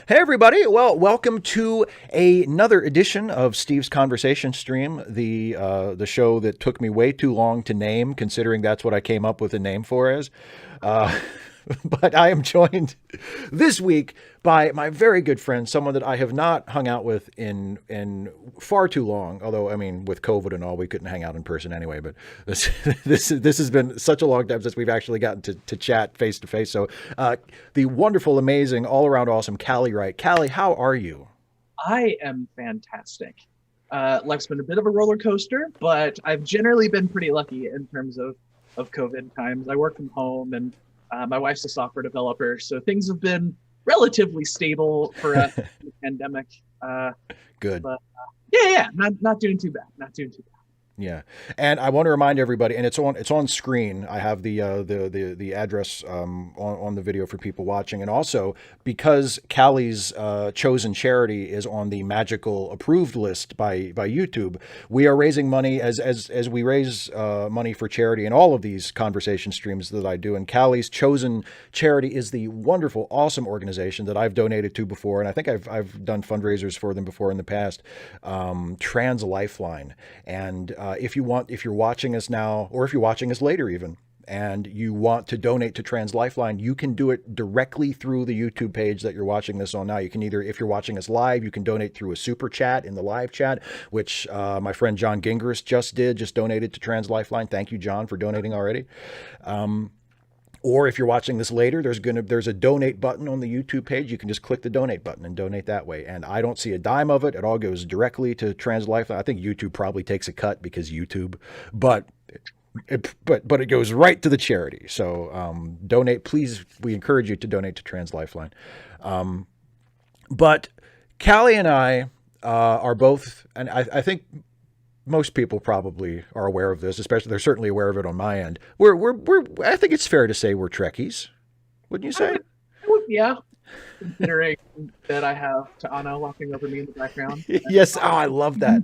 Hey everybody! Well, welcome to another edition of Steve's Conversation Stream, the show that took me way too long to name, considering that's what I came up with a name for as. Uh, but I am joined this week by my very good friend, someone that I have not hung out with in far too long. Although, I mean, with COVID and all, we couldn't hang out in person anyway. But this this has been such a long time since we've actually gotten to chat face to face. So, the wonderful, amazing, all around awesome Callie Wright. Callie, how are you? I am fantastic. Life's been a bit of a roller coaster, but I've generally been pretty lucky in terms of COVID times. I work from home, and my wife's a software developer, so things have been relatively stable for us in the pandemic. Good. But yeah, not doing too bad. Not doing too bad. Yeah, and I want to remind everybody, and it's on screen. I have the address on the video for people watching, and also because Callie's chosen charity is on the magical approved list by YouTube, we are raising money as we raise money for charity in all of these conversation streams that I do. And Callie's chosen charity is the wonderful, awesome organization that I've donated to before, and I think I've done fundraisers for them before in the past. Trans Lifeline, and if you're watching us now, or if you're watching us later even, and you want to donate to Trans Lifeline, you can do it directly through the YouTube page that you're watching this on now. You can either, if you're watching us live, you can donate through a super chat in the live chat, which my friend John Gingras just donated to Trans Lifeline. Thank you, John, for donating already. Or if you're watching this later, there's a donate button on the YouTube page. You can just click the donate button and donate that way. And I don't see a dime of it. It all goes directly to Trans Lifeline. I think YouTube probably takes a cut because YouTube, but it goes right to the charity. So donate, please. We encourage you to donate to Trans Lifeline. But Callie and I are both, and I think most people probably are aware of this, especially they're certainly aware of it on my end. I think it's fair to say we're Trekkies, wouldn't you say? Yeah, considering that I have Ta'ana walking over me in the background. Yes. Oh, I love that.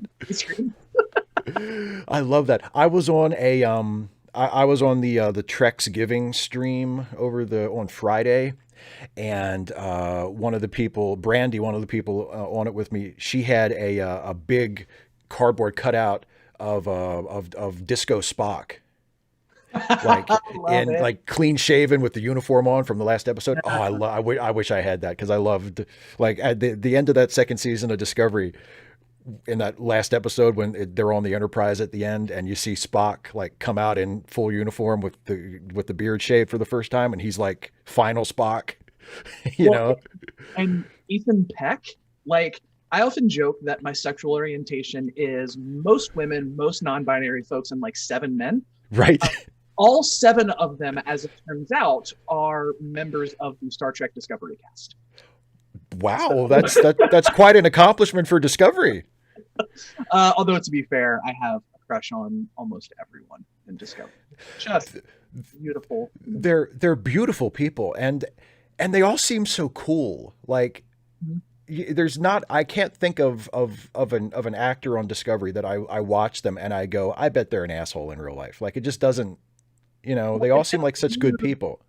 I love that. I was on the Trex Giving stream on Friday, and one of the people, Brandy, one of the people on it with me, she had a big cardboard cutout of Disco Spock, like like clean shaven with the uniform on from the last episode. Oh, I wish I had that, because I loved, like, at the end of that second season of Discovery, in that last episode when they're on the Enterprise at the end, and you see Spock like come out in full uniform with the beard shaved for the first time, and he's like final Spock, you know. And Ethan Peck, like, I often joke that my sexual orientation is most women, most non-binary folks, and like 7 men. Right. All 7 of them, as it turns out, are members of the Star Trek Discovery cast. Wow, that's quite an accomplishment for Discovery. Although, to be fair, I have a crush on almost everyone in Discovery. Just beautiful. They're beautiful people, and they all seem so cool. Like, I can't think of an actor on Discovery that I watch them and I go, I bet they're an asshole in real life. Like, it just doesn't, they all seem like such good people.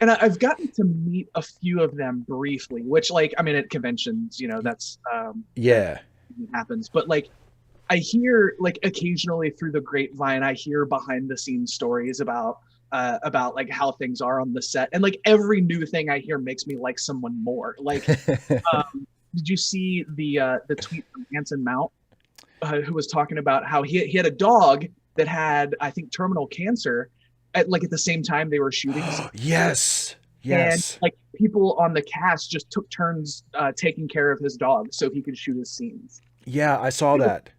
And I've gotten to meet a few of them briefly, which, like, I mean, at conventions, that's yeah, happens. But like, I hear, like, occasionally through the grapevine, I hear behind the scenes stories about like how things are on the set, and like every new thing I hear makes me like someone more. Like, did you see the tweet from Ensign Mount, who was talking about how he had a dog that had, I think, terminal cancer at the same time they were shooting? Yes. And like, people on the cast just took turns taking care of his dog so he could shoot his scenes. Yeah, I saw that.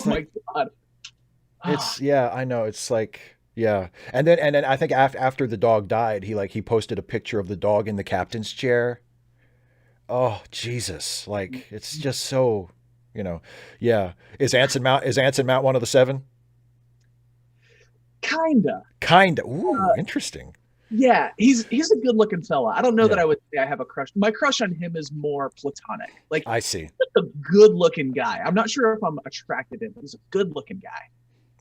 My God. I know. It's like, yeah. And then I think after the dog died, he posted a picture of the dog in the captain's chair. Oh, Jesus. Like, it's just so, yeah. Is Anson Mount one of the 7? Kinda. Ooh, interesting. Yeah, he's a good looking fella. I don't know that I would say I have a crush. My crush on him is more platonic. Like, I see. He's a good looking guy. I'm not sure if I'm attracted to him. He's a good looking guy.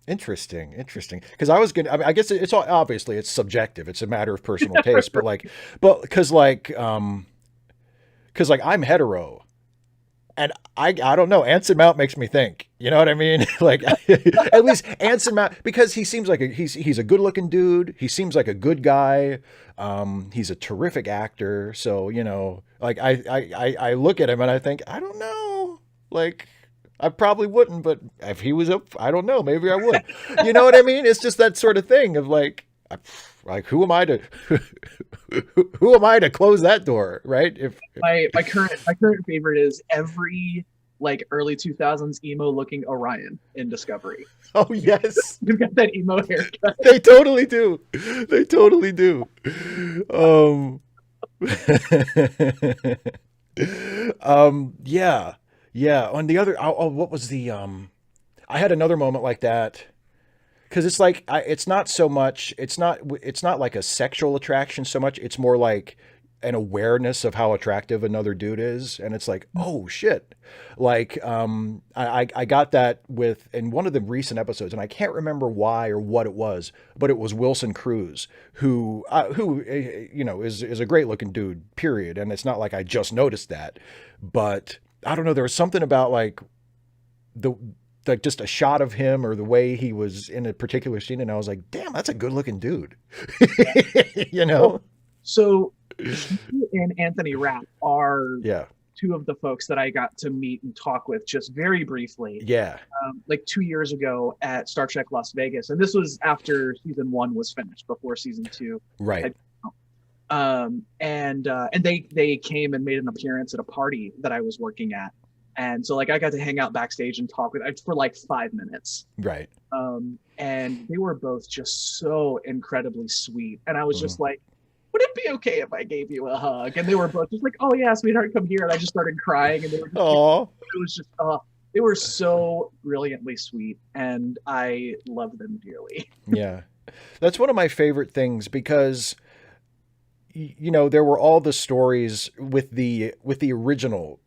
Interesting. Because I guess it's all, obviously it's subjective. It's a matter of personal taste, but because because like I'm hetero, and I don't know. Anson Mount makes me think. You know what I mean? Like at least Anson Mount, because he seems like he's a good looking dude. He seems like a good guy. He's a terrific actor. So you know, like I look at him and I think I don't know. Like I probably wouldn't, but if he was up, I don't know. Maybe I would. You know what I mean? It's just that sort of thing of like who am I to who am I to close that door, right? If My current favorite is every like early 2000s emo looking Orion in Discovery. oh yes, You've got that emo haircut. they totally do. They totally do. Um, yeah, yeah. On the other, what was the I had another moment like that because it's like it's not so much. It's not like a sexual attraction so much. It's more like an awareness of how attractive another dude is, and it's like, oh shit. Like I got that with in one of the recent episodes, and I can't remember why or what it was, but it was Wilson Cruz who you know is a great looking dude. Period. And it's not like I just noticed that, but I don't know. There was something about the like just a shot of him or the way he was in a particular scene, and I was like, damn, that's a good looking dude. You know? So he and Anthony Rapp are Yeah. two of the folks that I got to meet and talk with just very briefly, Yeah. like 2 years ago at Star Trek Las Vegas, and this was after season 1 was finished, before season 2. Right. And they came and made an appearance at a party that I was working at, and so like I got to hang out backstage and talk with for like 5 minutes. Right. And they were both just so incredibly sweet, and I was just like, would it be okay if I gave you a hug? And they were both just like, oh yeah, sweetheart, come here. And I just started crying, and they were just, it was just, they were so brilliantly sweet, and I love them dearly. Yeah. That's one of my favorite things because you know, there were all the stories with the original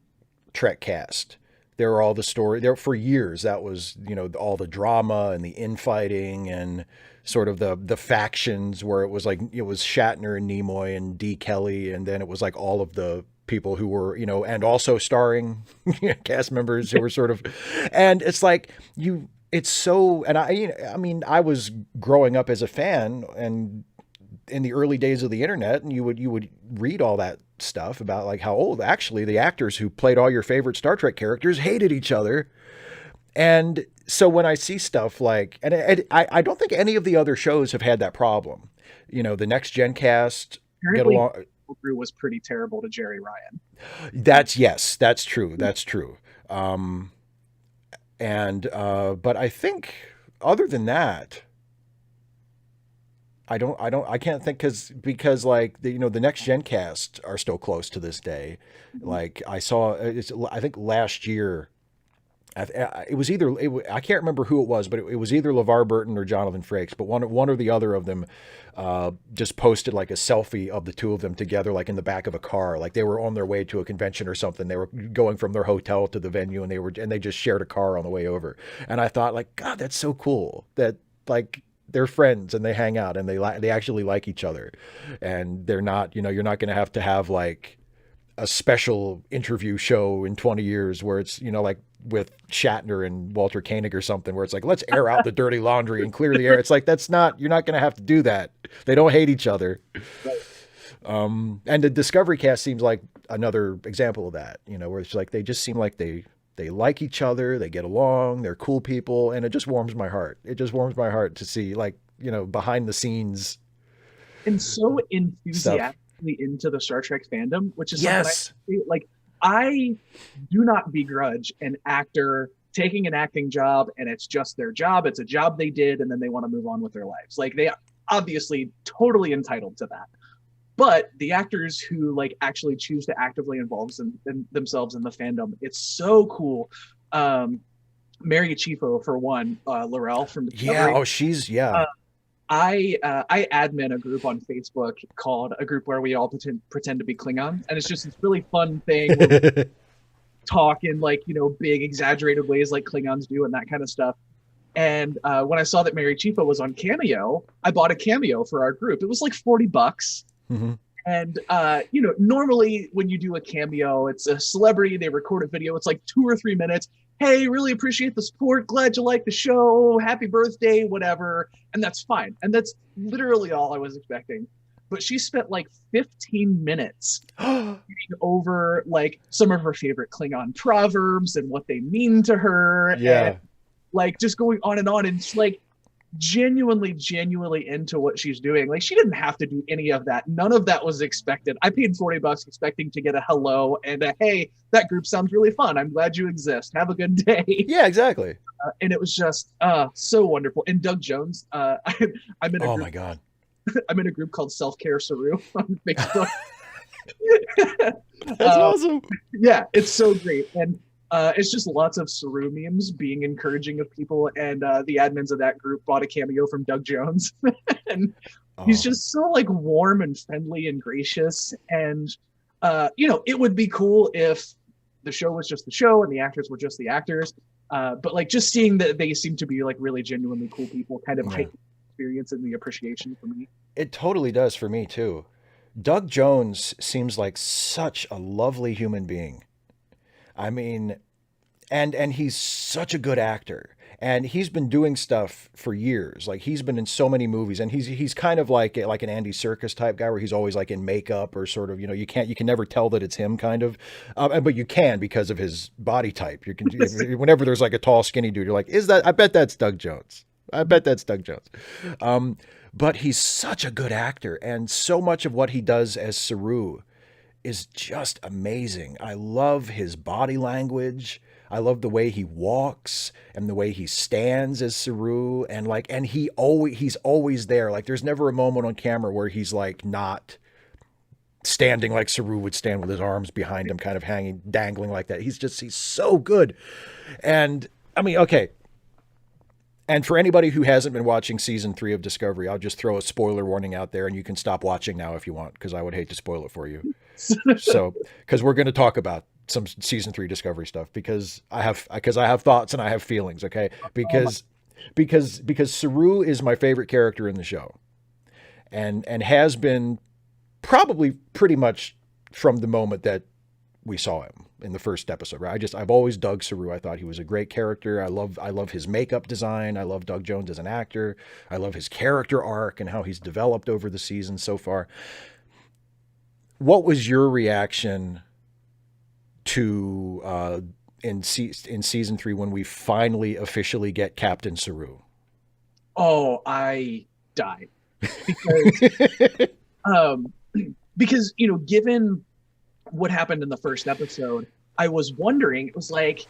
Trek cast. There were all the story there for years. That was, you know, all the drama and the infighting and sort of the factions where it was like it was Shatner and Nimoy and D. Kelly, and then it was like all of the people who were, you know, and also starring cast members who were sort of, and it's like it's so, and I mean, I was growing up as a fan and in the early days of the internet, and you would read all that stuff about like how old actually the actors who played all your favorite Star Trek characters hated each other. And so when I see stuff like, and I don't think any of the other shows have had that problem. You know, the Next Gen cast Apparently, get along. Crew was pretty terrible to Jerry Ryan. Yes, that's true. That's true. But I think other than that, I can't think because like the, you know, the Next Gen cast are still close to this day. Like I saw, I think last year, it was either, I can't remember who it was, but it was either LeVar Burton or Jonathan Frakes, but one or the other of them just posted like a selfie of the two of them together, like in the back of a car, like they were on their way to a convention or something. They were going from their hotel to the venue, and they just shared a car on the way over. And I thought like, God, that's so cool that like they're friends and they hang out and they actually like each other, and they're not, you know, you're not going to have like a special interview show in 20 years where it's, you know, like with Shatner and Walter Koenig or something, where it's like, let's air out the dirty laundry and clear the air. It's like, you're not going to have to do that. They don't hate each other. And the Discovery cast seems like another example of that, you know, where it's like, they just seem like they like each other, they get along, they're cool people. And it just warms my heart. It just warms my heart to see, like, you know, behind the scenes and so enthusiastically into the Star Trek fandom, which is something I do not begrudge an actor taking an acting job, and it's just their job. It's a job they did, and then they want to move on with their lives. Like, they obviously totally entitled to that. But the actors who like actually choose to actively involve themselves in the fandom, it's so cool. Mary Chieffo, for one, Laurel from Discovery. I admin a group on Facebook called A Group Where We All Pretend to Be Klingons, and it's just this really fun thing where we talk in like, you know, big exaggerated ways like Klingons do and that kind of stuff. And when I saw that Mary Chieffo was on Cameo, I bought a Cameo for our group. It was like $40. And normally when you do a cameo, it's a celebrity, they record a video, it's like 2 or 3 minutes. Hey, really appreciate the support, glad you like the show, happy birthday, whatever. And that's fine. And that's literally all I was expecting. But she spent like 15 minutes over like some of her favorite Klingon proverbs and what they mean to her. Yeah. And like just going on and on. And it's like genuinely into what she's doing. Like she didn't have to do any of that. None of that was expected. I paid $40 expecting to get a hello and a hey, that group sounds really fun. I'm glad you exist. Have a good day. Yeah, exactly. And it was just so wonderful. And Doug Jones, I'm in a Oh group, my God. I'm in a group called Self Care Saru on Facebook. That's awesome. Yeah, it's so great. And it's just lots of Saru memes being encouraging of people. And the admins of that group bought a cameo from Doug Jones. And he's just so like warm and friendly and gracious. And, it would be cool if the show was just the show and the actors were just the actors. But like just seeing that they seem to be like really genuinely cool people kind of heightened the experience and the appreciation for me. It totally does for me too. Doug Jones seems like such a lovely human being. I mean, and he's such a good actor. And he's been doing stuff for years. Like he's been in so many movies, and he's kind of like an Andy Serkis type guy, where he's always like in makeup or sort of, you can never tell that it's him, kind of, but you can because of his body type. You can whenever there's like a tall, skinny dude, you're like, I bet that's Doug Jones. I bet that's Doug Jones. But he's such a good actor, and so much of what he does as Saru is just amazing. I love his body language. I love the way he walks and the way he stands as Saru, and he's always there. Like there's never a moment on camera where he's like not standing like Saru would stand with his arms behind him, kind of hanging, dangling like that. He's so good. And I mean, okay. And for anybody who hasn't been watching season 3 of Discovery, I'll just throw a spoiler warning out there, and you can stop watching now if you want, because I would hate to spoil it for you. So, because we're going to talk about some season 3 Discovery stuff, because I have thoughts and I have feelings. Okay, because Saru is my favorite character in the show, and has been probably pretty much from the moment that we saw him in the first episode, right? I've always dug Saru. I thought he was a great character. I love his makeup design. I love Doug Jones as an actor. I love his character arc and how he's developed over the season so far. What was your reaction to in season 3 when we finally officially get Captain Saru? Oh, I died because given what happened in the first episode, I was wondering, it was like,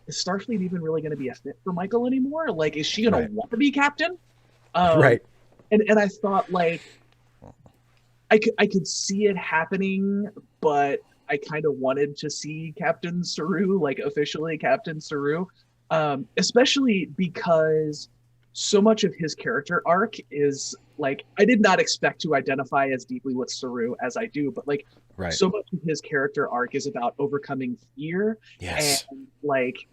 is Starfleet even really going to be a fit for Michael anymore? Like, is she going to want to be captain? Right. And I thought, like, I could see it happening, but I kind of wanted to see Captain Saru, like officially Captain Saru, especially because so much of his character arc is like, I did not expect to identify as deeply with Saru as I do, but like so much of his character arc is about overcoming fear and like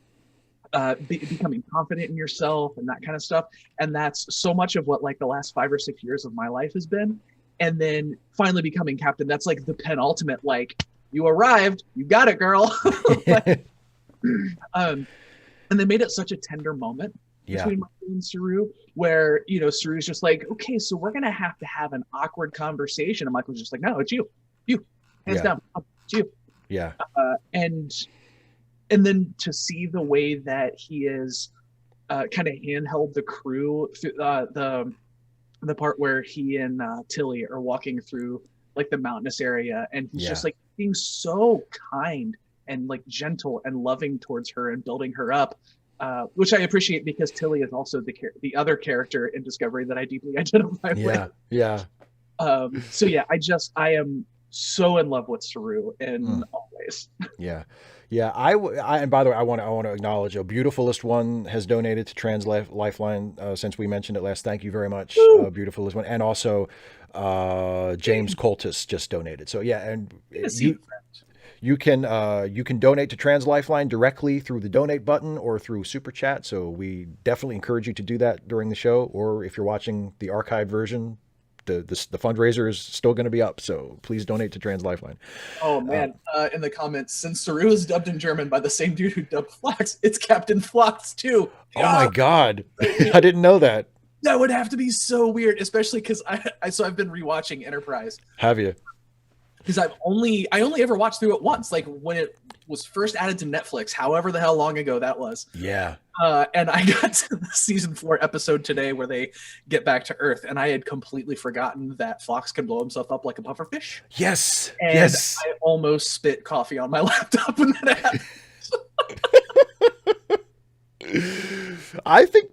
becoming confident in yourself and that kind of stuff. And that's so much of what like the last 5 or 6 years of my life has been. And then finally becoming captain, that's like the penultimate, like, you arrived, you got it, girl. Like, and they made it such a tender moment between Michael and Saru, where Saru's just like, okay, so we're gonna have to have an awkward conversation, and Michael's just like, no, it's you, hands down, it's you. And then to see the way that he is kind of handheld the crew through the part where he and Tilly are walking through like the mountainous area, and he's just like being so kind and like gentle and loving towards her and building her up, which I appreciate, because Tilly is also the other character in Discovery that I deeply identify with. So yeah, I am so in love with Saru in all ways. And by the way, I want to acknowledge a Beautifulest One has donated to Trans Lifeline since we mentioned it last. Thank you very much, Beautifulest One, and also James Coltis just donated. So yeah, and you can donate to Trans Lifeline directly through the donate button or through Super Chat. So we definitely encourage you to do that during the show, or if you're watching the archived version, the fundraiser is still going to be up, so please donate to Trans Lifeline. Oh man, in the comments, since Saru is dubbed in German by the same dude who dubbed Phlox, it's Captain Phlox too. Oh my God, I didn't know that. That would have to be so weird, especially because I've been rewatching Enterprise. Have you? Because I only ever watched through it once, like when it was first added to Netflix, however the hell long ago that was. Yeah. And I got to the season 4 episode today where they get back to Earth, and I had completely forgotten that Phlox can blow himself up like a pufferfish. Yes. And yes. I almost spit coffee on my laptop when that happened. I think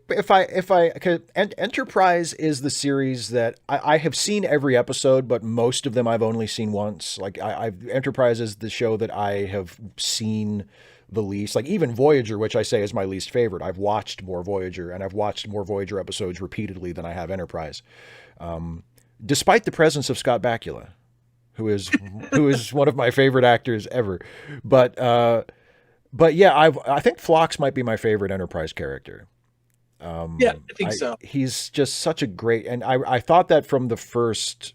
Enterprise is the series that I have seen every episode, but most of them I've only seen once. Like Enterprise is the show that I have seen the least. Like even Voyager, which I say is my least favorite. I've watched more Voyager, and I've watched more Voyager episodes repeatedly than I have Enterprise. Despite the presence of Scott Bakula, who is one of my favorite actors ever. But yeah, I think Phlox might be my favorite Enterprise character. Yeah, I think so. He's just such a great, and I thought that from the first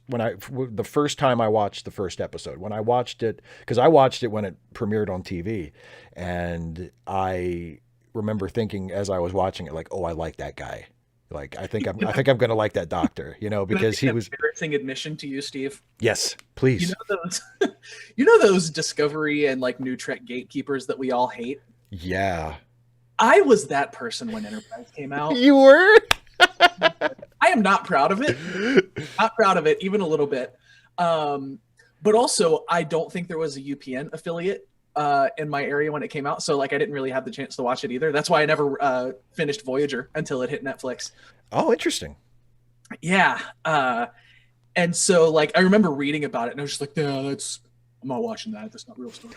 time I watched the first episode, when I watched it, because I watched it when it premiered on TV, and I remember thinking as I was watching it, like, oh, I like that guy. Like, I think I'm going to like that doctor, because he was embarrassing admission to you, Steve. Yes, please. You know those Discovery and like New Trek gatekeepers that we all hate? Yeah. I was that person when Enterprise came out. You were? I am not proud of it. Not proud of it, even a little bit. But also, I don't think there was a UPN affiliate in my area when it came out. So like I didn't really have the chance to watch it either. That's why I never finished Voyager until it hit Netflix. Oh, interesting. Yeah. And so like I remember reading about it and I was just like, no, I'm not watching that. That's not real story.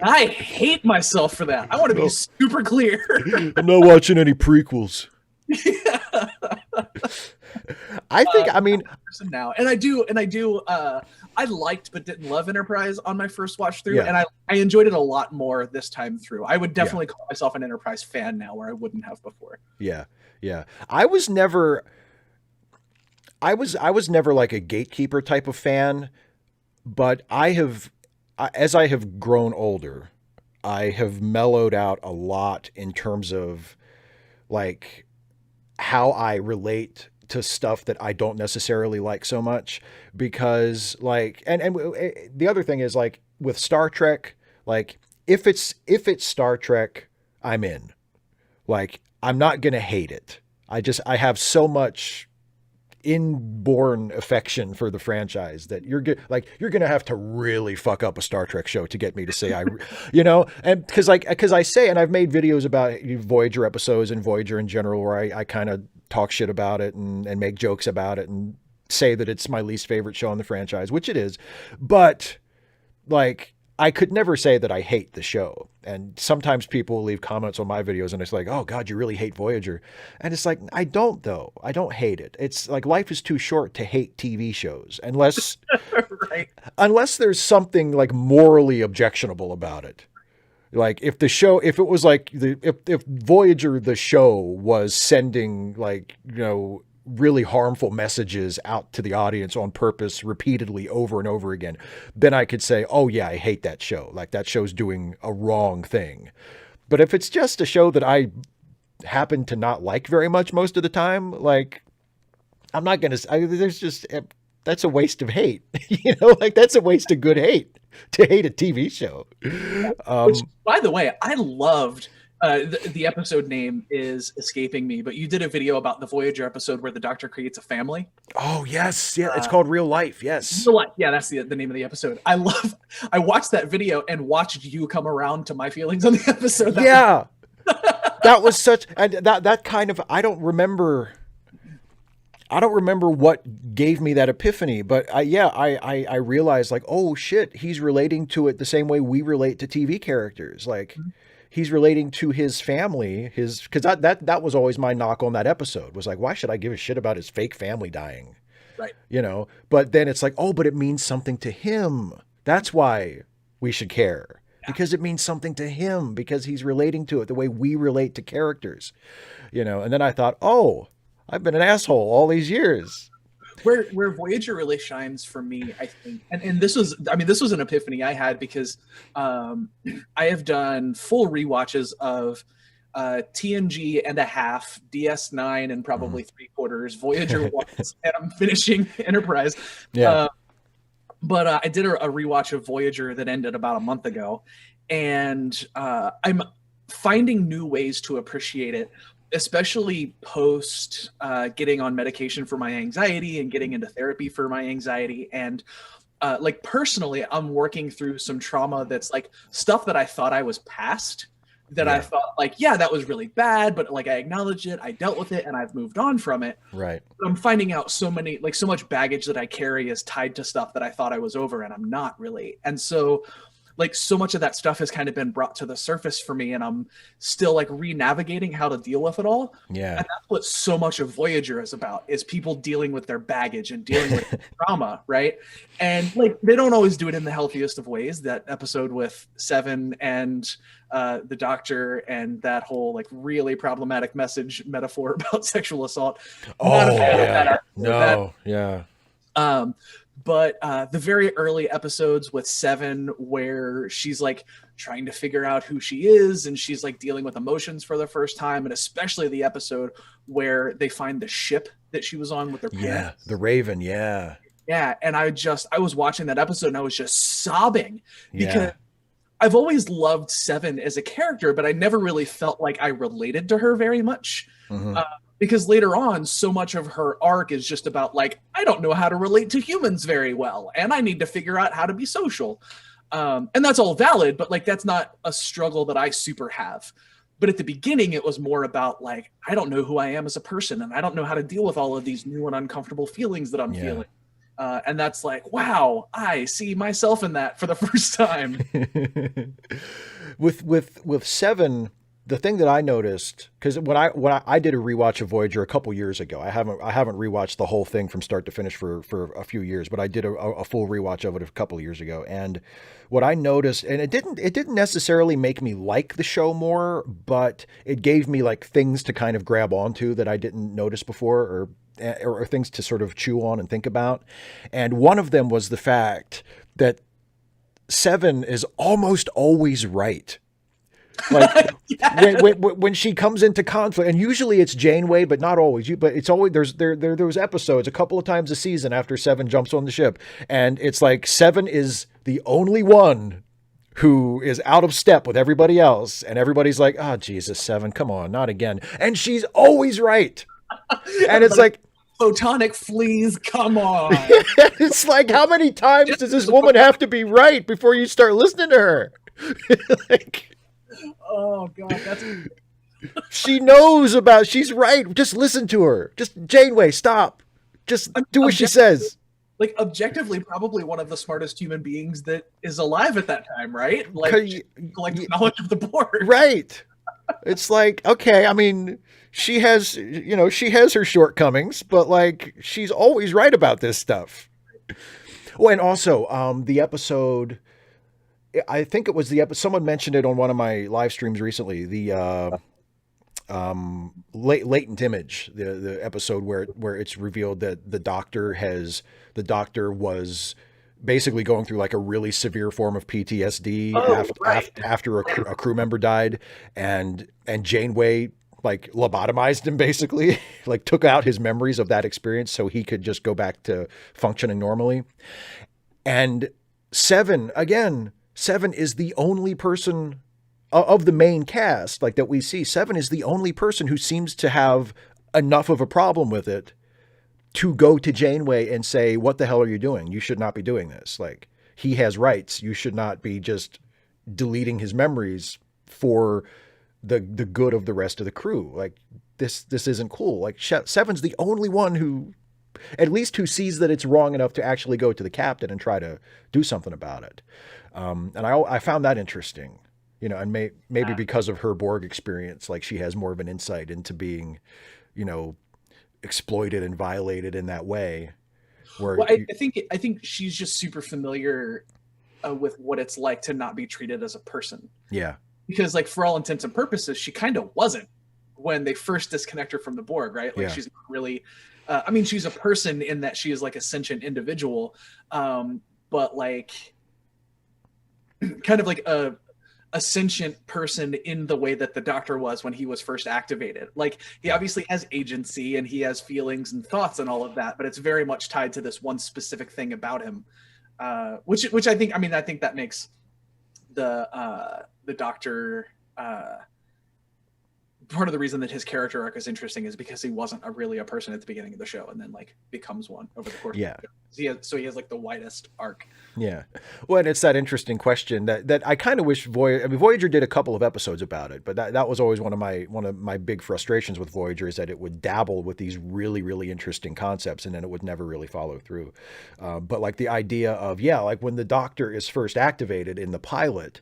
I hate myself for that. I want to be super clear. I'm not watching any prequels. Yeah. I think, now, and I do. I liked but didn't love Enterprise on my first watch through, and I enjoyed it a lot more this time through. I would definitely call myself an Enterprise fan now, where I wouldn't have before. Yeah. I was never like a gatekeeper type of fan, but as I have grown older, I have mellowed out a lot in terms of like how I relate to stuff that I don't necessarily like so much, because like, and the other thing is like with Star Trek, like if it's Star Trek, I'm in. Like, I'm not going to hate it. I have so much inborn affection for the franchise that you're going to have to really fuck up a Star Trek show to get me to say and cause I say, and I've made videos about Voyager episodes and Voyager in general, where I kind of talk shit about it and make jokes about it and say that it's my least favorite show in the franchise, which it is. But like, I could never say that I hate the show. And sometimes people will leave comments on my videos and it's like, oh God, you really hate Voyager. And it's like, I don't though. I don't hate it. It's like, life is too short to hate TV shows unless, right. Unless there's something like morally objectionable about it. Like if it was like if Voyager, the show, was sending like, really harmful messages out to the audience on purpose repeatedly over and over again, then I could say, oh yeah, I hate that show. Like that show's doing a wrong thing. But if it's just a show that I happen to not like very much most of the time, like I'm not going to, that's a waste of hate, like that's a waste of good hate to hate a TV show. Which, by the way, I loved. The episode name is escaping me, but you did a video about the Voyager episode where the Doctor creates a family. Oh yes, yeah, it's called Real Life. Yes, Real Life. Yeah, that's the name of the episode. I watched that video and watched you come around to my feelings on the episode. That was such, and that kind of, I don't remember what gave me that epiphany, but I realized like, oh shit, he's relating to it the same way we relate to TV characters, like. Mm-hmm. He's relating to his family, because that was always my knock on that episode, was like, why should I give a shit about his fake family dying? Right. But then it's like, oh, but it means something to him. That's why we should care, because it means something to him, because he's relating to it the way we relate to characters, and then I thought, oh, I've been an asshole all these years. Where Voyager really shines for me, I think, and this was, I mean, this was an epiphany I had because I have done full rewatches of TNG and a half, DS9 and probably three quarters, Voyager once, and I'm finishing Enterprise. Yeah. But I did a rewatch of Voyager that ended about a month ago, and I'm finding new ways to appreciate it, especially post getting on medication for my anxiety and getting into therapy for my anxiety. And like personally, I'm working through some trauma that's like stuff that I thought I was past, that I thought like, yeah, that was really bad, but like I acknowledged it, I dealt with it, and I've moved on from it. Right. But I'm finding out so much baggage that I carry is tied to stuff that I thought I was over, and I'm not really. And so like so much of that stuff has kind of been brought to the surface for me, and I'm still like re-navigating how to deal with it all. Yeah. And that's what so much of Voyager is about, is people dealing with their baggage and dealing with trauma, right? And like they don't always do it in the healthiest of ways. That episode with Seven and the Doctor and that whole like really problematic metaphor about sexual assault. Oh yeah. No. Yeah. But the very early episodes with Seven, where she's like trying to figure out who she is, and she's like dealing with emotions for the first time, and especially the episode where they find the ship that she was on with their parents. The Raven. Yeah. And I was watching that episode and I was just sobbing because I've always loved Seven as a character, but I never really felt like I related to her very much. Because later on, so much of her arc is just about like, I don't know how to relate to humans very well, and I need to figure out how to be social. And that's all valid, but like, that's not a struggle that I super have. But at the beginning, it was more about like, I don't know who I am as a person, and I don't know how to deal with all of these new and uncomfortable feelings that I'm feeling. And that's like, wow, I see myself in that for the first time. With Seven, the thing that I noticed, because when I did a rewatch of Voyager a couple years ago, I haven't rewatched the whole thing from start to finish for a few years, but I did a full rewatch of it a couple of years ago. And what I noticed, and it didn't necessarily make me like the show more, but it gave me like things to kind of grab onto that I didn't notice before, or things to sort of chew on and think about. And one of them was the fact that Seven is almost always right. Like when she comes into conflict, and usually it's Janeway, but not always. But it's always there's episodes a couple of times a season after Seven jumps on the ship, and it's like Seven is the only one who is out of step with everybody else, and everybody's like, "Oh Jesus, Seven, come on, not again!" And she's always right, and it's like. Photonic fleas, come on. It's like, how many times does this woman have to be right before you start listening to her? Like, oh God, that's she's right. Just listen to her. Just Janeway, stop. Just do what she says. Like objectively, probably one of the smartest human beings that is alive at that time, right? Like collecting knowledge of the board. Right. It's like, okay, I mean, she has her shortcomings, but like she's always right about this stuff. Oh, and also, the episode, I think it was someone mentioned it on one of my live streams recently, the latent image, the episode where it's revealed that the doctor was basically going through like a really severe form of PTSD after a crew member died, and Janeway like lobotomized him, basically like took out his memories of that experience so he could just go back to functioning normally. And Seven is the only person of the main cast like that we see. Seven is the only person who seems to have enough of a problem with it to go to Janeway and say, "What the hell are you doing? You should not be doing this. Like, he has rights. You should not be just deleting his memories for the good of the rest of the crew. Like, this isn't cool." Like, Seven's the only one who sees that it's wrong enough to actually go to the captain and try to do something about it. And I found that interesting, and maybe because of her Borg experience, like she has more of an insight into being, exploited and violated in that way. I think she's just super familiar with what it's like to not be treated as a person. Yeah. Because like for all intents and purposes, she kind of wasn't when they first disconnect her from the Borg, right? Like Yeah. she's not really, I mean, she's a person in that she is like a sentient individual, but like kind of like a sentient person in the way that the Doctor was when he was first activated. Like he obviously has agency and he has feelings and thoughts and all of that, but it's very much tied to this one specific thing about him, which I think, I mean, I think that makes the Doctor, part of the reason that his character arc is interesting is because he wasn't really a person at the beginning of the show and then like becomes one over the course of the show. So he has like the widest arc. Yeah. Well, and it's that interesting question that I kind of wish Voyager did a couple of episodes about it, but that was always one of my big frustrations with Voyager, is that it would dabble with these really, really interesting concepts and then it would never really follow through. But like the idea of, like when the Doctor is first activated in the pilot,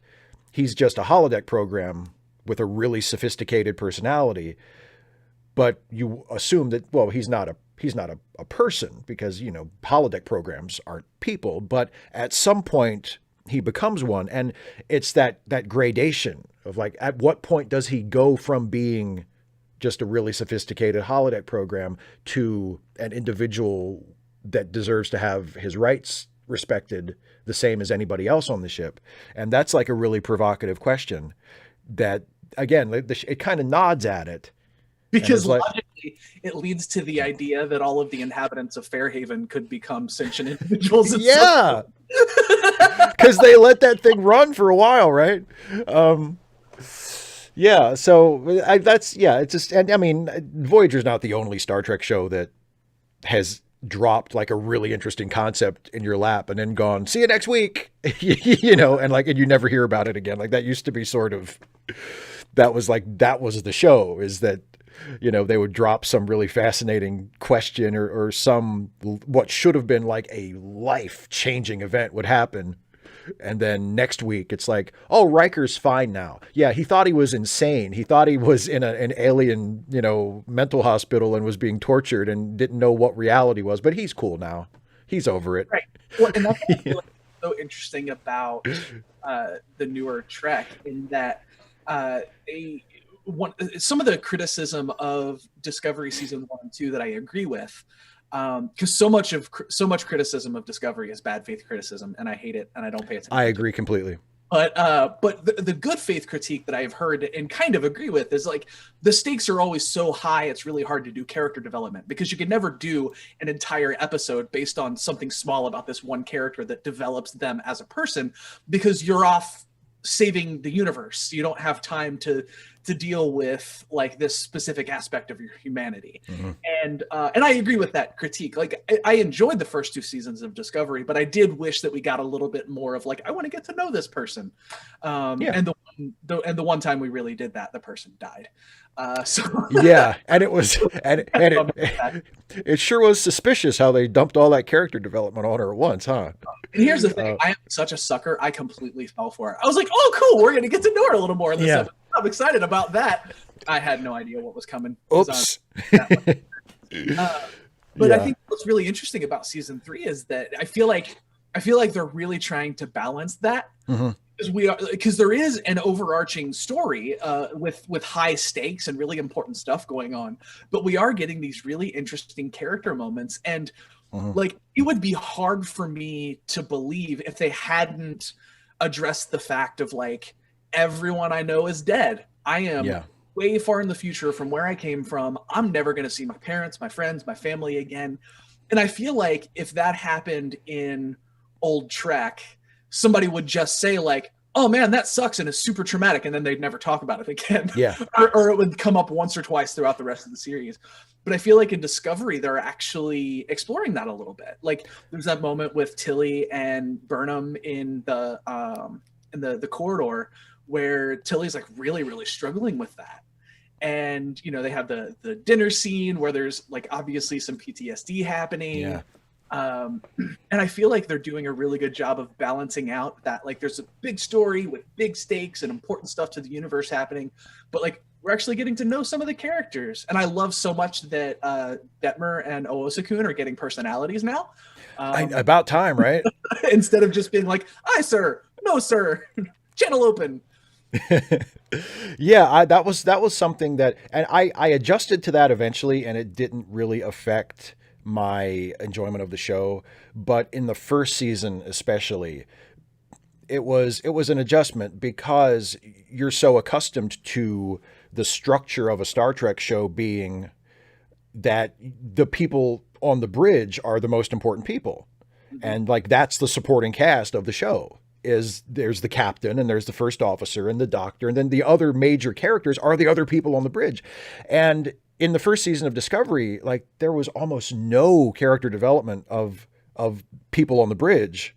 he's just a holodeck program with a really sophisticated personality, but you assume that, well, he's not a person because, holodeck programs aren't people, but at some point he becomes one. And it's that gradation of like, at what point does he go from being just a really sophisticated holodeck program to an individual that deserves to have his rights respected the same as anybody else on the ship? And that's like a really provocative question that, again, it kind of nods at it. Because logically, it leads to the idea that all of the inhabitants of Fairhaven could become sentient individuals. Yeah. Because they let that thing run for a while, right? Yeah. So it's just, and I mean, Voyager's not the only Star Trek show that has dropped like a really interesting concept in your lap and then gone, see you next week, and you never hear about it again. Like that used to be sort of, that was the show, is that, they would drop some really fascinating question or some, what should have been like a life-changing event would happen. And then next week it's like, oh, Riker's fine now. Yeah, he thought he was insane. He thought he was in an alien, mental hospital and was being tortured and didn't know what reality was, but he's cool now. He's over it. Right. Well, and that's what I feel like so interesting about the newer Trek, in that some of the criticism of Discovery season 1 and 2 that I agree with, because so much criticism of Discovery is bad faith criticism, and I hate it, and I don't pay attention. I agree completely. But the good faith critique that I've heard and kind of agree with is like, the stakes are always so high, it's really hard to do character development, because you can never do an entire episode based on something small about this one character that develops them as a person, because you're off saving the universe. You don't have time to deal with like this specific aspect of your humanity. Mm-hmm. And I agree with that critique. Like I enjoyed the first 2 seasons of Discovery, but I did wish that we got a little bit more of like, I want to get to know this person. And the one time we really did that, the person died. Yeah, and it was and it sure was suspicious how they dumped all that character development on her at once, huh? And here's the thing, I am such a sucker, I completely fell for it. I was like, oh cool, we're gonna get to know her a little more in this episode. I'm excited about that. I had no idea what was coming. Oops. But I think what's really interesting about season 3 is that I feel like they're really trying to balance that. Mm-hmm. Because there is an overarching story with high stakes and really important stuff going on, but we are getting these really interesting character moments, and like it would be hard for me to believe if they hadn't addressed the fact of like, everyone I know is dead. I am way far in the future from where I came from. I'm never going to see my parents, my friends, my family again. And I feel like if that happened in old Trek, somebody would just say like, oh man, that sucks and it's super traumatic, and then they'd never talk about it again. Yeah. or it would come up once or twice throughout the rest of the series. But I feel like in Discovery, they're actually exploring that a little bit. Like there's that moment with Tilly and Burnham in the corridor where Tilly's like really, really struggling with that. And, they have the dinner scene where there's like obviously some PTSD happening. Yeah. And I feel like they're doing a really good job of balancing out that like there's a big story with big stakes and important stuff to the universe happening, but like we're actually getting to know some of the characters. And I love so much that Detmer and Oosakun are getting personalities now. About time, right? Instead of just being like, "Aye, sir. No, sir. Channel open." Yeah, that was something that, and I adjusted to that eventually, and it didn't really affect my enjoyment of the show. But in the first season, especially, it was an adjustment because you're so accustomed to the structure of a Star Trek show being that the people on the bridge are the most important people. Mhm. And like that's the supporting cast of the show. Is there's the captain and there's the first officer and the doctor, and then the other major characters are the other people on the bridge. And in the first season of Discovery, like there was almost no character development of people on the bridge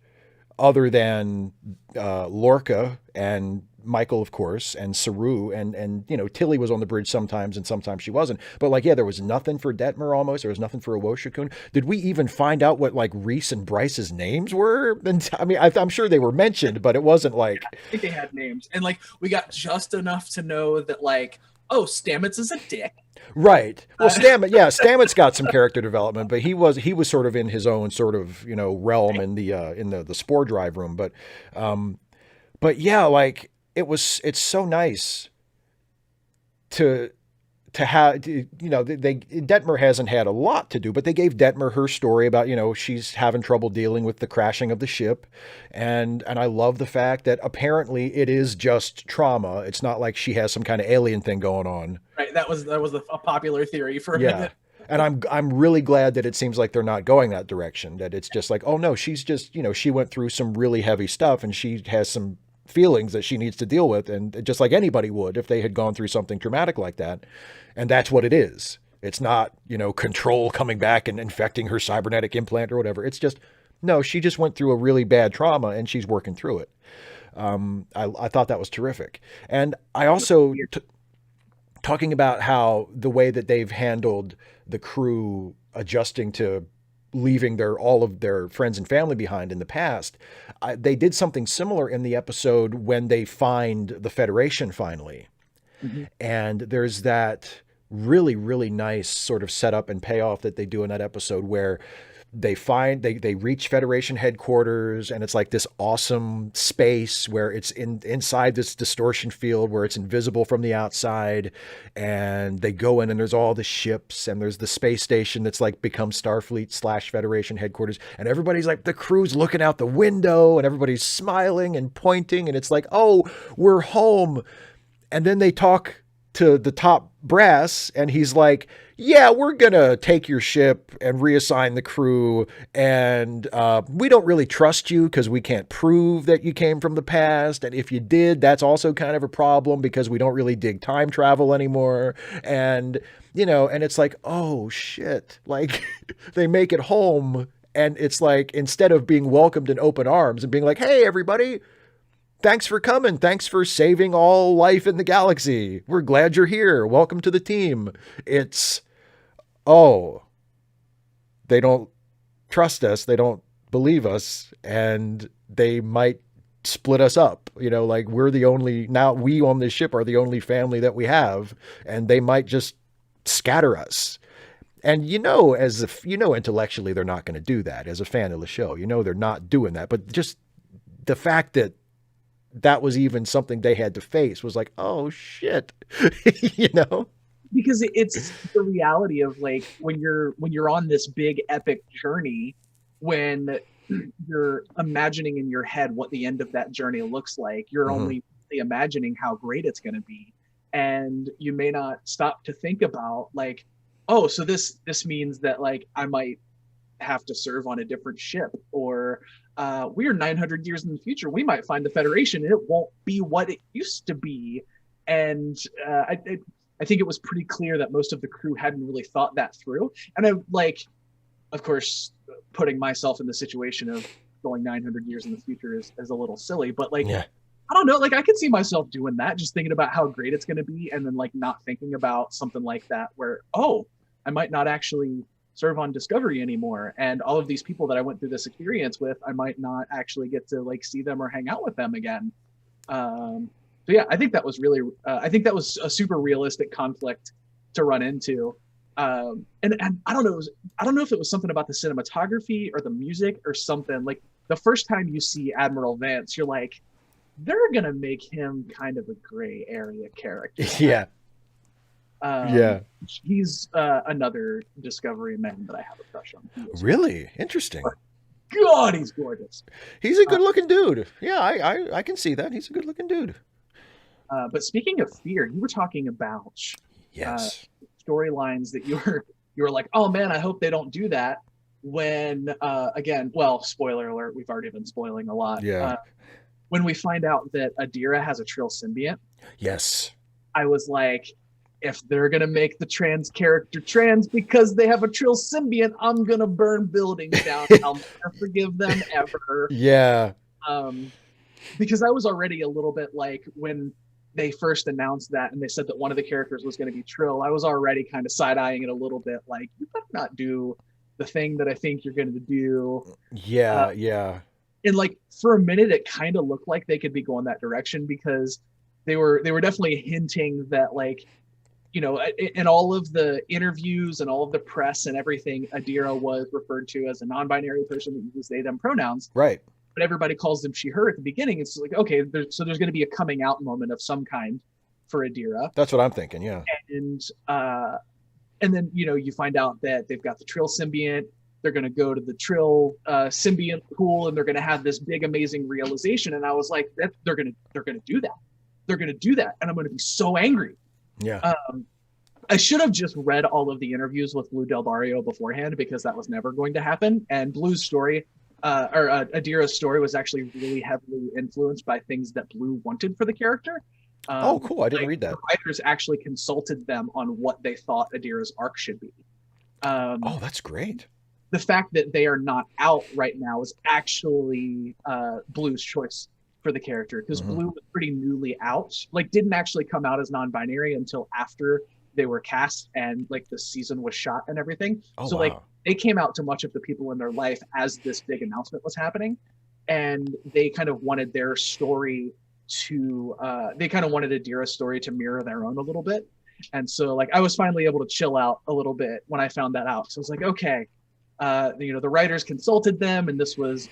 other than Lorca and Michael, of course, and Saru, and Tilly was on the bridge sometimes, and sometimes she wasn't. But like, yeah, there was nothing for Detmer almost. There was nothing for Awoshikun. Did we even find out what like Reese and Bryce's names were? And I mean, I'm sure they were mentioned, but it wasn't like I think they had names, and like we got just enough to know that like, oh, Stamets is a dick. right. Well, Uh, Stamets got some character development, but he was sort of in his own sort of realm in the spore drive room. Um, but yeah, like it's so nice to have they Detmer hasn't had a lot to do, but they gave Detmer her story about she's having trouble dealing with the crashing of the ship, and I love the fact that apparently it is just trauma. It's not like she has some kind of alien thing going on. right, that was a popular theory for a Yeah. minute. And I'm really glad that it seems like they're not going that direction. That it's just like, oh no, she's just she went through some really heavy stuff and she has some feelings that she needs to deal with, and just like anybody would if they had gone through something traumatic like that. And that's what it is. It's not control coming back and infecting her cybernetic implant or whatever. It's just no, she just went through a really bad trauma and she's working through it. I thought that was terrific, and I also talking about how the way that they've handled the crew adjusting to leaving all of their friends and family behind in the past. They did something similar in the episode when they find the Federation finally. Mhm. And there's that really, really nice sort of setup and payoff that they do in that episode where they reach Federation headquarters, and it's like this awesome space where it's inside this distortion field where it's invisible from the outside, and they go in and there's all the ships and there's the space station that's like become Starfleet / Federation headquarters, and everybody's like, the crew's looking out the window and everybody's smiling and pointing, and it's like, oh, we're home. And then they talk to the top brass, and he's like, yeah, we're going to take your ship and reassign the crew. And we don't really trust you because we can't prove that you came from the past. And if you did, that's also kind of a problem because we don't really dig time travel anymore. And, and it's like, oh, shit. Like, they make it home. And it's like, instead of being welcomed in open arms and being like, hey, everybody, thanks for coming. Thanks for saving all life in the galaxy. We're glad you're here. Welcome to the team. It's, oh, they don't trust us. They don't believe us. And they might split us up. Like now we on this ship are the only family that we have. And they might just scatter us. And as if, intellectually, they're not going to do that. As a fan of the show, they're not doing that. But just the fact that was even something they had to face was like, oh shit, Because it's the reality of like when you're on this big epic journey, when you're imagining in your head what the end of that journey looks like, you're Mhm. only imagining how great it's going to be, and you may not stop to think about like, oh, so this means that like I might have to serve on a different ship, or we're 900 years in the future, we might find the Federation and it won't be what it used to be. And I think it was pretty clear that most of the crew hadn't really thought that through. And I like, of course, putting myself in the situation of going 900 years in the future is a little silly, but like, Yeah. I don't know, like I could see myself doing that, just thinking about how great it's going to be, and then like not thinking about something like that where, oh, I might not actually serve on Discovery anymore, and all of these people that I went through this experience with, I might not actually get to like see them or hang out with them again. So yeah, I think that was really, I think that was a super realistic conflict to run into. And I don't know, I don't know if it was something about the cinematography or the music or something. Like the first time you see Admiral Vance, you're like, they're gonna make him kind of a gray area character. Yeah. Yeah. He's another Discovery man that I have a crush on. Really interesting. God, he's gorgeous. He's a good looking dude. Yeah, I can see that. He's a good looking dude. But speaking of fear, you were talking about Yes. storylines that you were like, oh man, I hope they don't do that. When again, well, spoiler alert, we've already been spoiling a lot. Yeah. When we find out that Adira has a Trill symbiont, Yes. I was like, if they're gonna make the trans character trans because they have a Trill symbiont, I'm gonna burn buildings down. I'll never forgive them ever. Yeah. Because I was already a little bit like when they first announced that and they said that one of the characters was going to be Trill, I was already kind of side-eyeing it a little bit, like, you better not do the thing that I think you're going to do. Yeah. Yeah. And like for a minute, it kind of looked like they could be going that direction because they were definitely hinting that, like, you know, in all of the interviews and all of the press and everything, Adira was referred to as a non-binary person that uses they, them pronouns. Right. But everybody calls them she, her at the beginning. It's like, okay, there's going to be a coming out moment of some kind for Adira. That's what I'm thinking. Yeah. And then, you know, you find out that they've got the Trill symbiont. They're going to go to the Trill symbiont pool, and they're going to have this big, amazing realization. And I was like, they're going to do that. They're going to do that, and I'm going to be so angry. Yeah. I should have just read all of the interviews with Blue Del Barrio beforehand, because that was never going to happen. And Blue's story, Adira's story, was actually really heavily influenced by things that Blue wanted for the character. Oh, cool. I didn't read that. The writers actually consulted them on what they thought Adira's arc should be. Oh, that's great. The fact that they are not out right now is actually Blue's choice for the character, because Blue was pretty newly out, like didn't actually come out as non-binary until after they were cast and like the season was shot and everything. Oh, so wow. like they came out to much of the people in their life as this big announcement was happening, and they kind of wanted their story to they kind of wanted Adira's story to mirror their own a little bit. And so like I was finally able to chill out a little bit when I found that out. So I was like, okay, you know, the writers consulted them, and this was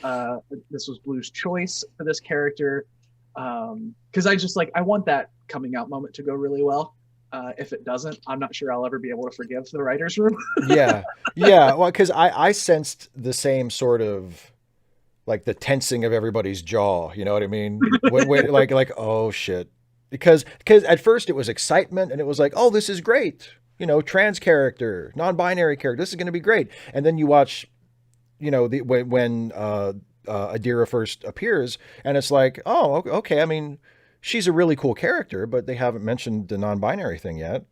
Blue's choice for this character, because I just like, I want that coming out moment to go really well. If it doesn't, I'm not sure I'll ever be able to forgive the writers' room. Yeah. Well, because I sensed the same sort of, like, the tensing of everybody's jaw. You know what I mean? when, like, oh shit. Because at first it was excitement, and it was like, oh, this is great. You know, trans character, non-binary character, this is going to be great. And then you watch, you know, when Adira first appears, and it's like, oh, okay. I mean, she's a really cool character, but they haven't mentioned the non-binary thing yet.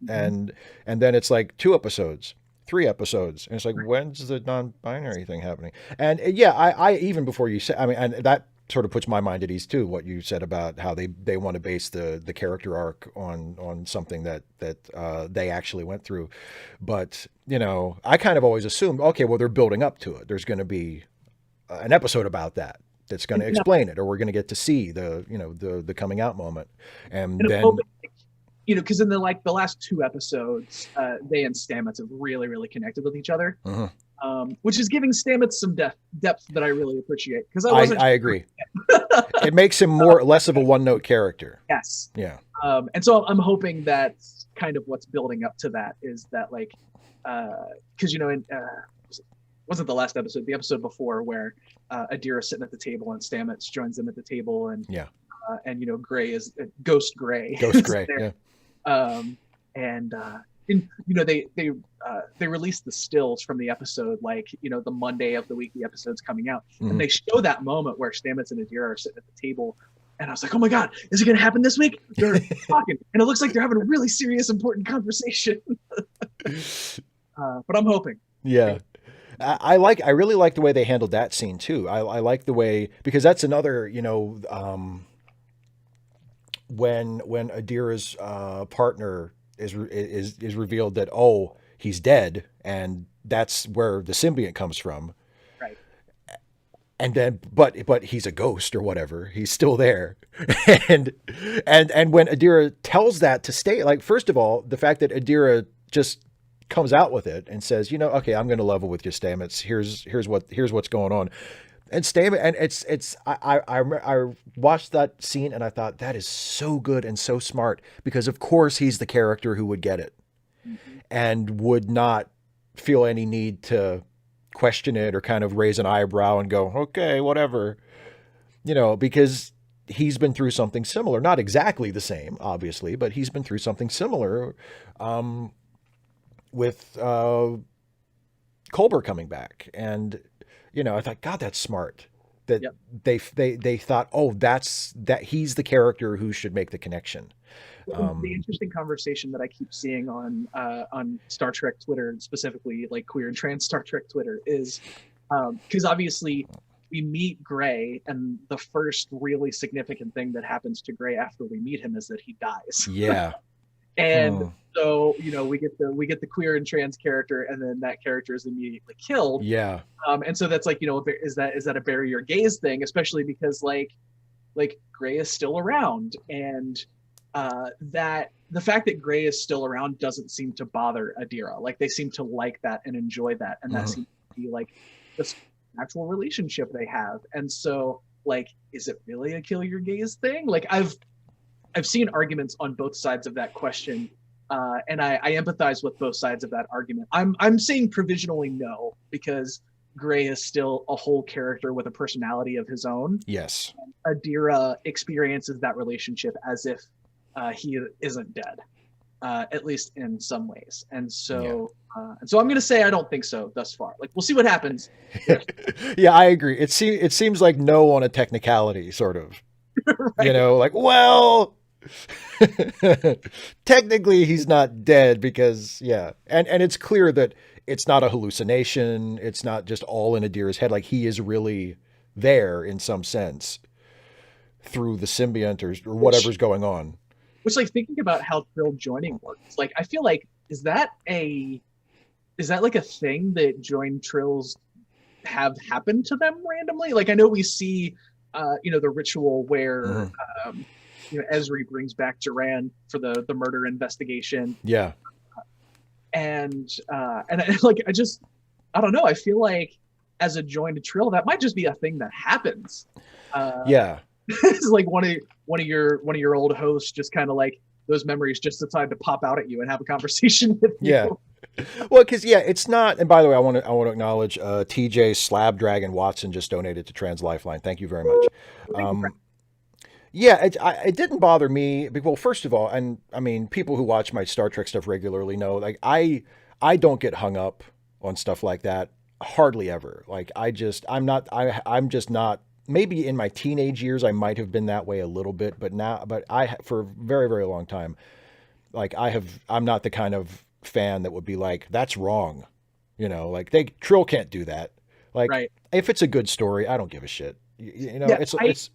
And then it's like 2 episodes, 3 episodes, and it's like, when's the non-binary thing happening? And yeah, I even before you said, I mean, and that sort of puts my mind at ease too, what you said about how they want to base the character arc on something that they actually went through. But, you know, I kind of always assumed, okay, well, they're building up to it. There's going to be an episode about that's going to explain it, or we're going to get to see the coming out moment. And then, you know, because in the last 2 episodes, they and Stamets have really, really connected with each other. Which is giving Stamets some depth that I really appreciate, because I agree. It makes him less of a one-note character. Yes. Yeah. And so I'm hoping that kind of what's building up to that is that, like, because, you know, in wasn't the last episode, the episode before, where Adira's sitting at the table and Stamets joins them at the table, and and you know, Gray is Ghost Gray. Ghost Gray. Yeah. And you know, they released the stills from the episode, like, you know, the Monday of the week the episode's coming out, and they show that moment where Stamets and Adira are sitting at the table, and I was like, oh my god, is it going to happen this week? They're talking, and it looks like they're having a really serious, important conversation. But I'm hoping. Yeah. I really like the way they handled that scene too. I like the way, because that's another, you know, when Adira's partner is revealed that, oh, he's dead, and that's where the symbiont comes from. Right. And then, but he's a ghost or whatever. He's still there. and when Adira tells that to stay, like, first of all, the fact that Adira just comes out with it and says, you know, okay, I'm going to level with you, Stamets. Here's what's going on. And Stamen, and I watched that scene and I thought that is so good and so smart because of course he's the character who would get it Mhm. and would not feel any need to question it or kind of raise an eyebrow and go, okay, whatever, because he's been through something similar, not exactly the same, obviously, but he's been through something similar um, with Colbert coming back, and I thought, God, that's smart. That Yep. they thought, oh, that he's the character who should make the connection. The interesting conversation that I keep seeing on Star Trek Twitter, and specifically like queer and trans Star Trek Twitter, is because obviously we meet Gray, and the first really significant thing that happens to Gray after we meet him is that he dies. Yeah. And Hmm. so we get the queer and trans character, and then that character is immediately killed. Yeah. And so that's like, is that a bury your gaze thing, especially because like Gray is still around, and that the fact that Gray is still around doesn't seem to bother Adira. Like they seem to like that and enjoy that, and that Mhm. seems to be like this natural relationship they have. And so, like, is it really a kill your gaze thing? Like I've seen arguments on both sides of that question, and I empathize with both sides of that argument. I'm saying provisionally no, because Gray is still a whole character with a personality of his own. Yes. Adira experiences that relationship as if he isn't dead, at least in some ways. And so, I'm going to say I don't think so thus far. Like we'll see what happens. Yeah, I agree. It seems like no on a technicality, sort of. Right? Like, well, technically he's not dead because and it's clear that it's not a hallucination. It's not just all in Adira's head. Like he is really there in some sense through the symbiont or whatever's going on. Which, like, thinking about how Trill joining works, like I feel like is that like a thing that join Trills have happened to them randomly? Like I know we see the ritual where um, Ezri brings back Duran for the murder investigation, Yeah. and like I don't know. I feel like as a joined Trill, that might just be a thing that happens. Yeah. It's like one of your old hosts just kind of like those memories just decide to pop out at you and have a conversation with you. Yeah. Well, because it's not. And by the way, I want to acknowledge TJ Slab Dragon Watson just donated to Trans Lifeline. Thank you very much. Yeah, it didn't bother me. Well, first of all, and I mean, people who watch my Star Trek stuff regularly know, like I don't get hung up on stuff like that hardly ever. Like I'm just not. Maybe in my teenage years I might have been that way a little bit, but for a very, very long time, like I'm not the kind of fan that would be like, that's wrong. Like Trill can't do that. Like Right. if it's a good story, I don't give a shit. Yeah. It's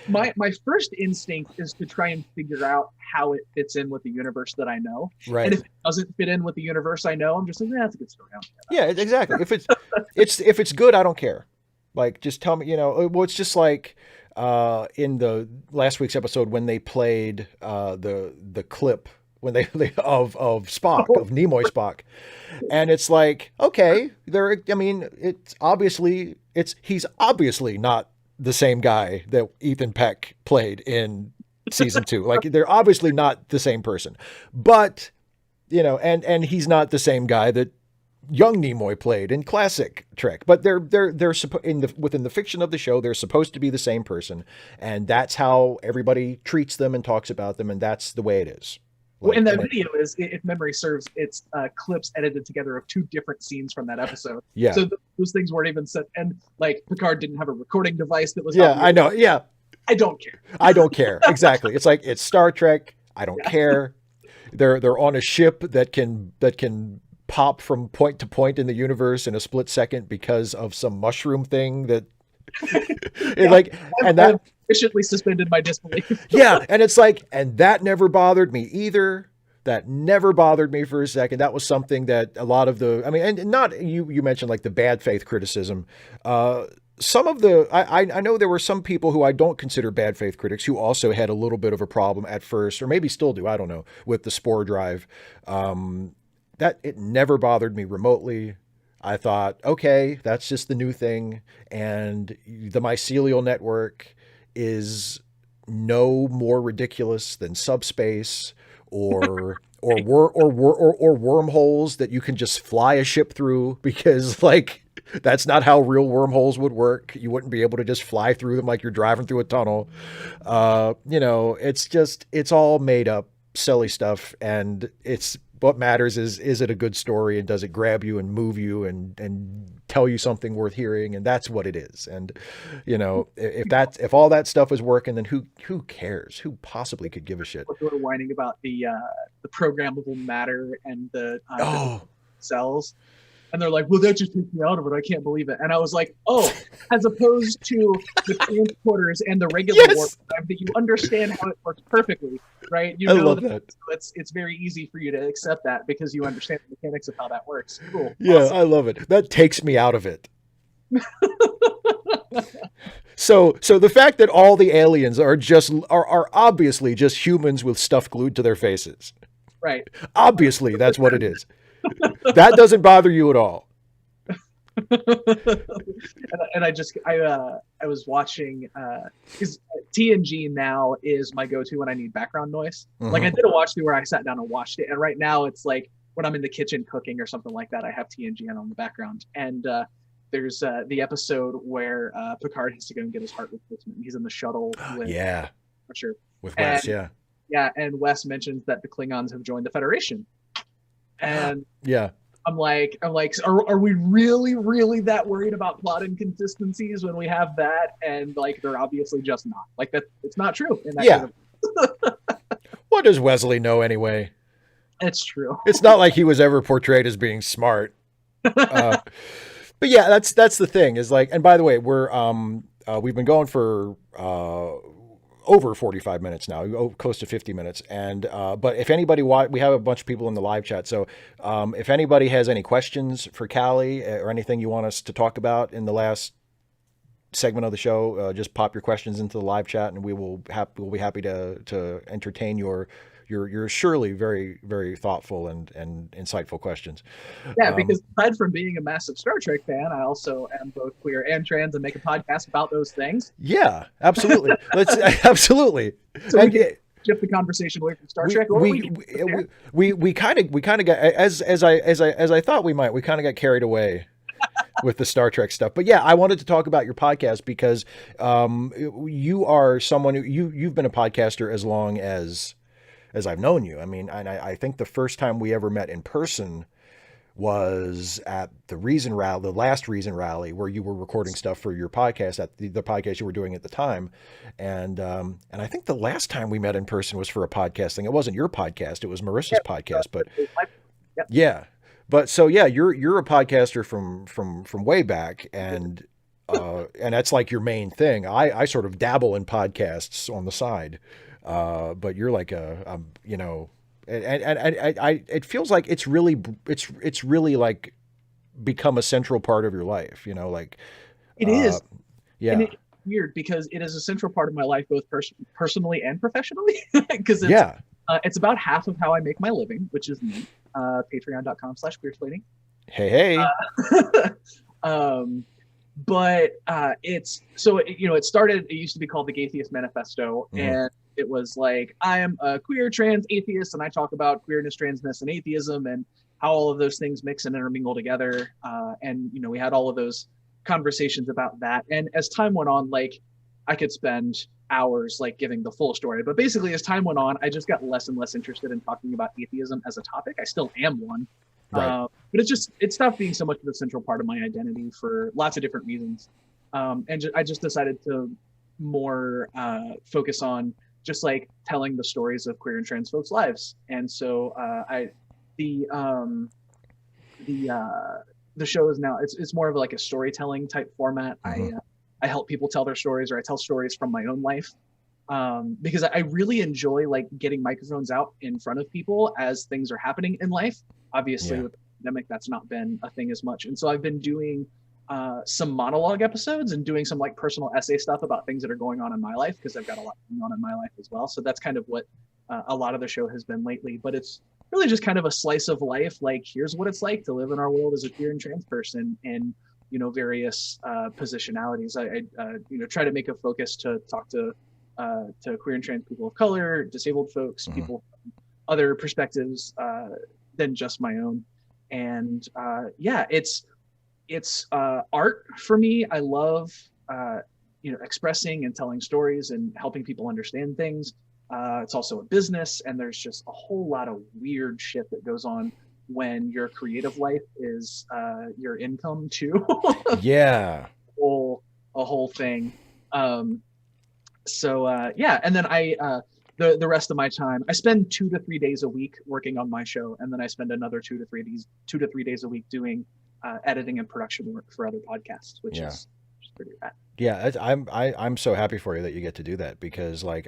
My first instinct is to try and figure out how it fits in with the universe that I know. right. And if it doesn't fit in with the universe I know, I'm just like, that's a good story. Yeah, exactly. If it's good, I don't care. Like, just tell me, well, it's just like in the last week's episode when they played the clip when they of Spock, of Nimoy Spock, and it's like, okay, I mean, he's obviously not the same guy that Ethan Peck played in season 2. Like, they're obviously not the same person, but and he's not the same guy that young Nimoy played in classic Trek, but they're within the fiction of the show, they're supposed to be the same person, and that's how everybody treats them and talks about them, and that's the way it is. Well, and that video is, if memory serves, it's clips edited together of 2 different scenes from that episode. Yeah. So those things weren't even set, and like Picard didn't have a recording device that was. Yeah, I know. Yeah. I don't care. I don't care. Exactly. It's like, it's Star Trek. I don't care. They're on a ship that can pop from point to point in the universe in a split second because of some mushroom thing that and that efficiently suspended my disbelief. Yeah, and it's like, and that never bothered me either. That never bothered me for a second. That was something that a lot of and not you mentioned like the bad faith criticism. Some of I know there were some people who I don't consider bad faith critics who also had a little bit of a problem at first, or maybe still do, I don't know, with the spore drive. That it never bothered me remotely. I thought, okay, that's just the new thing. And the mycelial network is no more ridiculous than subspace or wormholes that you can just fly a ship through, because like that's not how real wormholes would work. You wouldn't be able to just fly through them like you're driving through a tunnel. It's all made up silly stuff, and it's what matters is it a good story, and does it grab you and move you and tell you something worth hearing, and that's what it is. And if all that stuff is working, then who cares? Who possibly could give a shit? People were whining about the programmable matter and the cells. And they're like, well, that just takes me out of it. I can't believe it. And I was like, oh, as opposed to the transporters and the regular warp drive, that you understand how it works perfectly, right? You know, I love that. It's very easy for you to accept that because you understand the mechanics of how that works. Cool. Yeah, awesome. I love it. That takes me out of it. So the fact that all the aliens are obviously just humans with stuff glued to their faces. Right. Obviously, that's what it is. That doesn't bother you at all. and I was watching because TNG now is my go-to when I need background noise. Mm-hmm. Like I did a watch through where I sat down and watched it, and right now it's like when I'm in the kitchen cooking or something like that, I have TNG on the background. And there's the episode where Picard has to go and get his heart replacement. He's in the shuttle with with Wes, and Wes mentions that the Klingons have joined the Federation. And I'm like, are we really that worried about plot inconsistencies when we have that? And like, they're obviously just not. Like that, it's not true. In that kind of... What does Wesley know anyway? It's true. It's not like he was ever portrayed as being smart. But yeah, that's the thing is like, and by the way, we've been going for over 45 minutes now, close to 50 minutes. And, but if anybody we have a bunch of people in the live chat. So, if anybody has any questions for Callie or anything you want us to talk about in the last segment of the show, just pop your questions into the live chat and we'll be happy to entertain your surely very, very thoughtful and insightful questions. Yeah, because aside from being a massive Star Trek fan, I also am both queer and trans and make a podcast about those things. Yeah, absolutely. Absolutely. So we can shift the conversation away from Star Trek. We kind of got as I thought we might. We kind of got carried away with the Star Trek stuff. But yeah, I wanted to talk about your podcast because you are someone you've been a podcaster as long as I've known you. I mean, and I think the first time we ever met in person was at the last Reason Rally, where you were recording stuff for your podcast at the podcast you were doing at the time. And I think the last time we met in person was for a podcast thing. It wasn't your podcast. It was Marissa's podcast, but yeah. But so, yeah, you're a podcaster from way back, and that's like your main thing. I sort of dabble in podcasts on the side. But you're like and it feels like it's really like become a central part of your life, like it is. Yeah. And it's weird because it is a central part of my life, both personally and professionally, because it's about half of how I make my living, which is me, patreon.com/queersplaining. Hey. But it's so, it started, it used to be called the Gaytheist Manifesto. Mm-hmm. And it was like, I am a queer trans atheist, and I talk about queerness, transness, and atheism, and how all of those things mix and intermingle together. And we had all of those conversations about that. And as time went on, like I could spend hours like giving the full story. But basically, as time went on, I just got less and less interested in talking about atheism as a topic. I still am one. Right. But it stopped being so much of a central part of my identity for lots of different reasons. And I just decided to more focus on just like telling the stories of queer and trans folks' lives. And so the show is now, it's more of like a storytelling type format. Mm-hmm. I help people tell their stories, or I tell stories from my own life. Because I really enjoy like getting microphones out in front of people as things are happening in life. Obviously with the pandemic, that's not been a thing as much. And so I've been doing some monologue episodes and doing some like personal essay stuff about things that are going on in my life, because I've got a lot going on in my life as well. So that's kind of what a lot of the show has been lately. But it's really just kind of a slice of life. Like, here's what it's like to live in our world as a queer and trans person in, you know, various positionalities. I you know, try to make a focus to talk to queer and trans people of color, disabled folks, Mhm. people from other perspectives than just my own. And yeah, it's art for me. I love you know, expressing and telling stories and helping people understand things. It's also a business, and there's just a whole lot of weird shit that goes on when your creative life is your income too. Yeah. whole a whole thing. Um, so yeah, and then the rest of my time, I spend 2 to 3 days a week working on my show, and then I spend another 2 to 3 days a week doing editing and production work for other podcasts, which Yeah. is pretty rad. Yeah, I'm so happy for you that you get to do that because like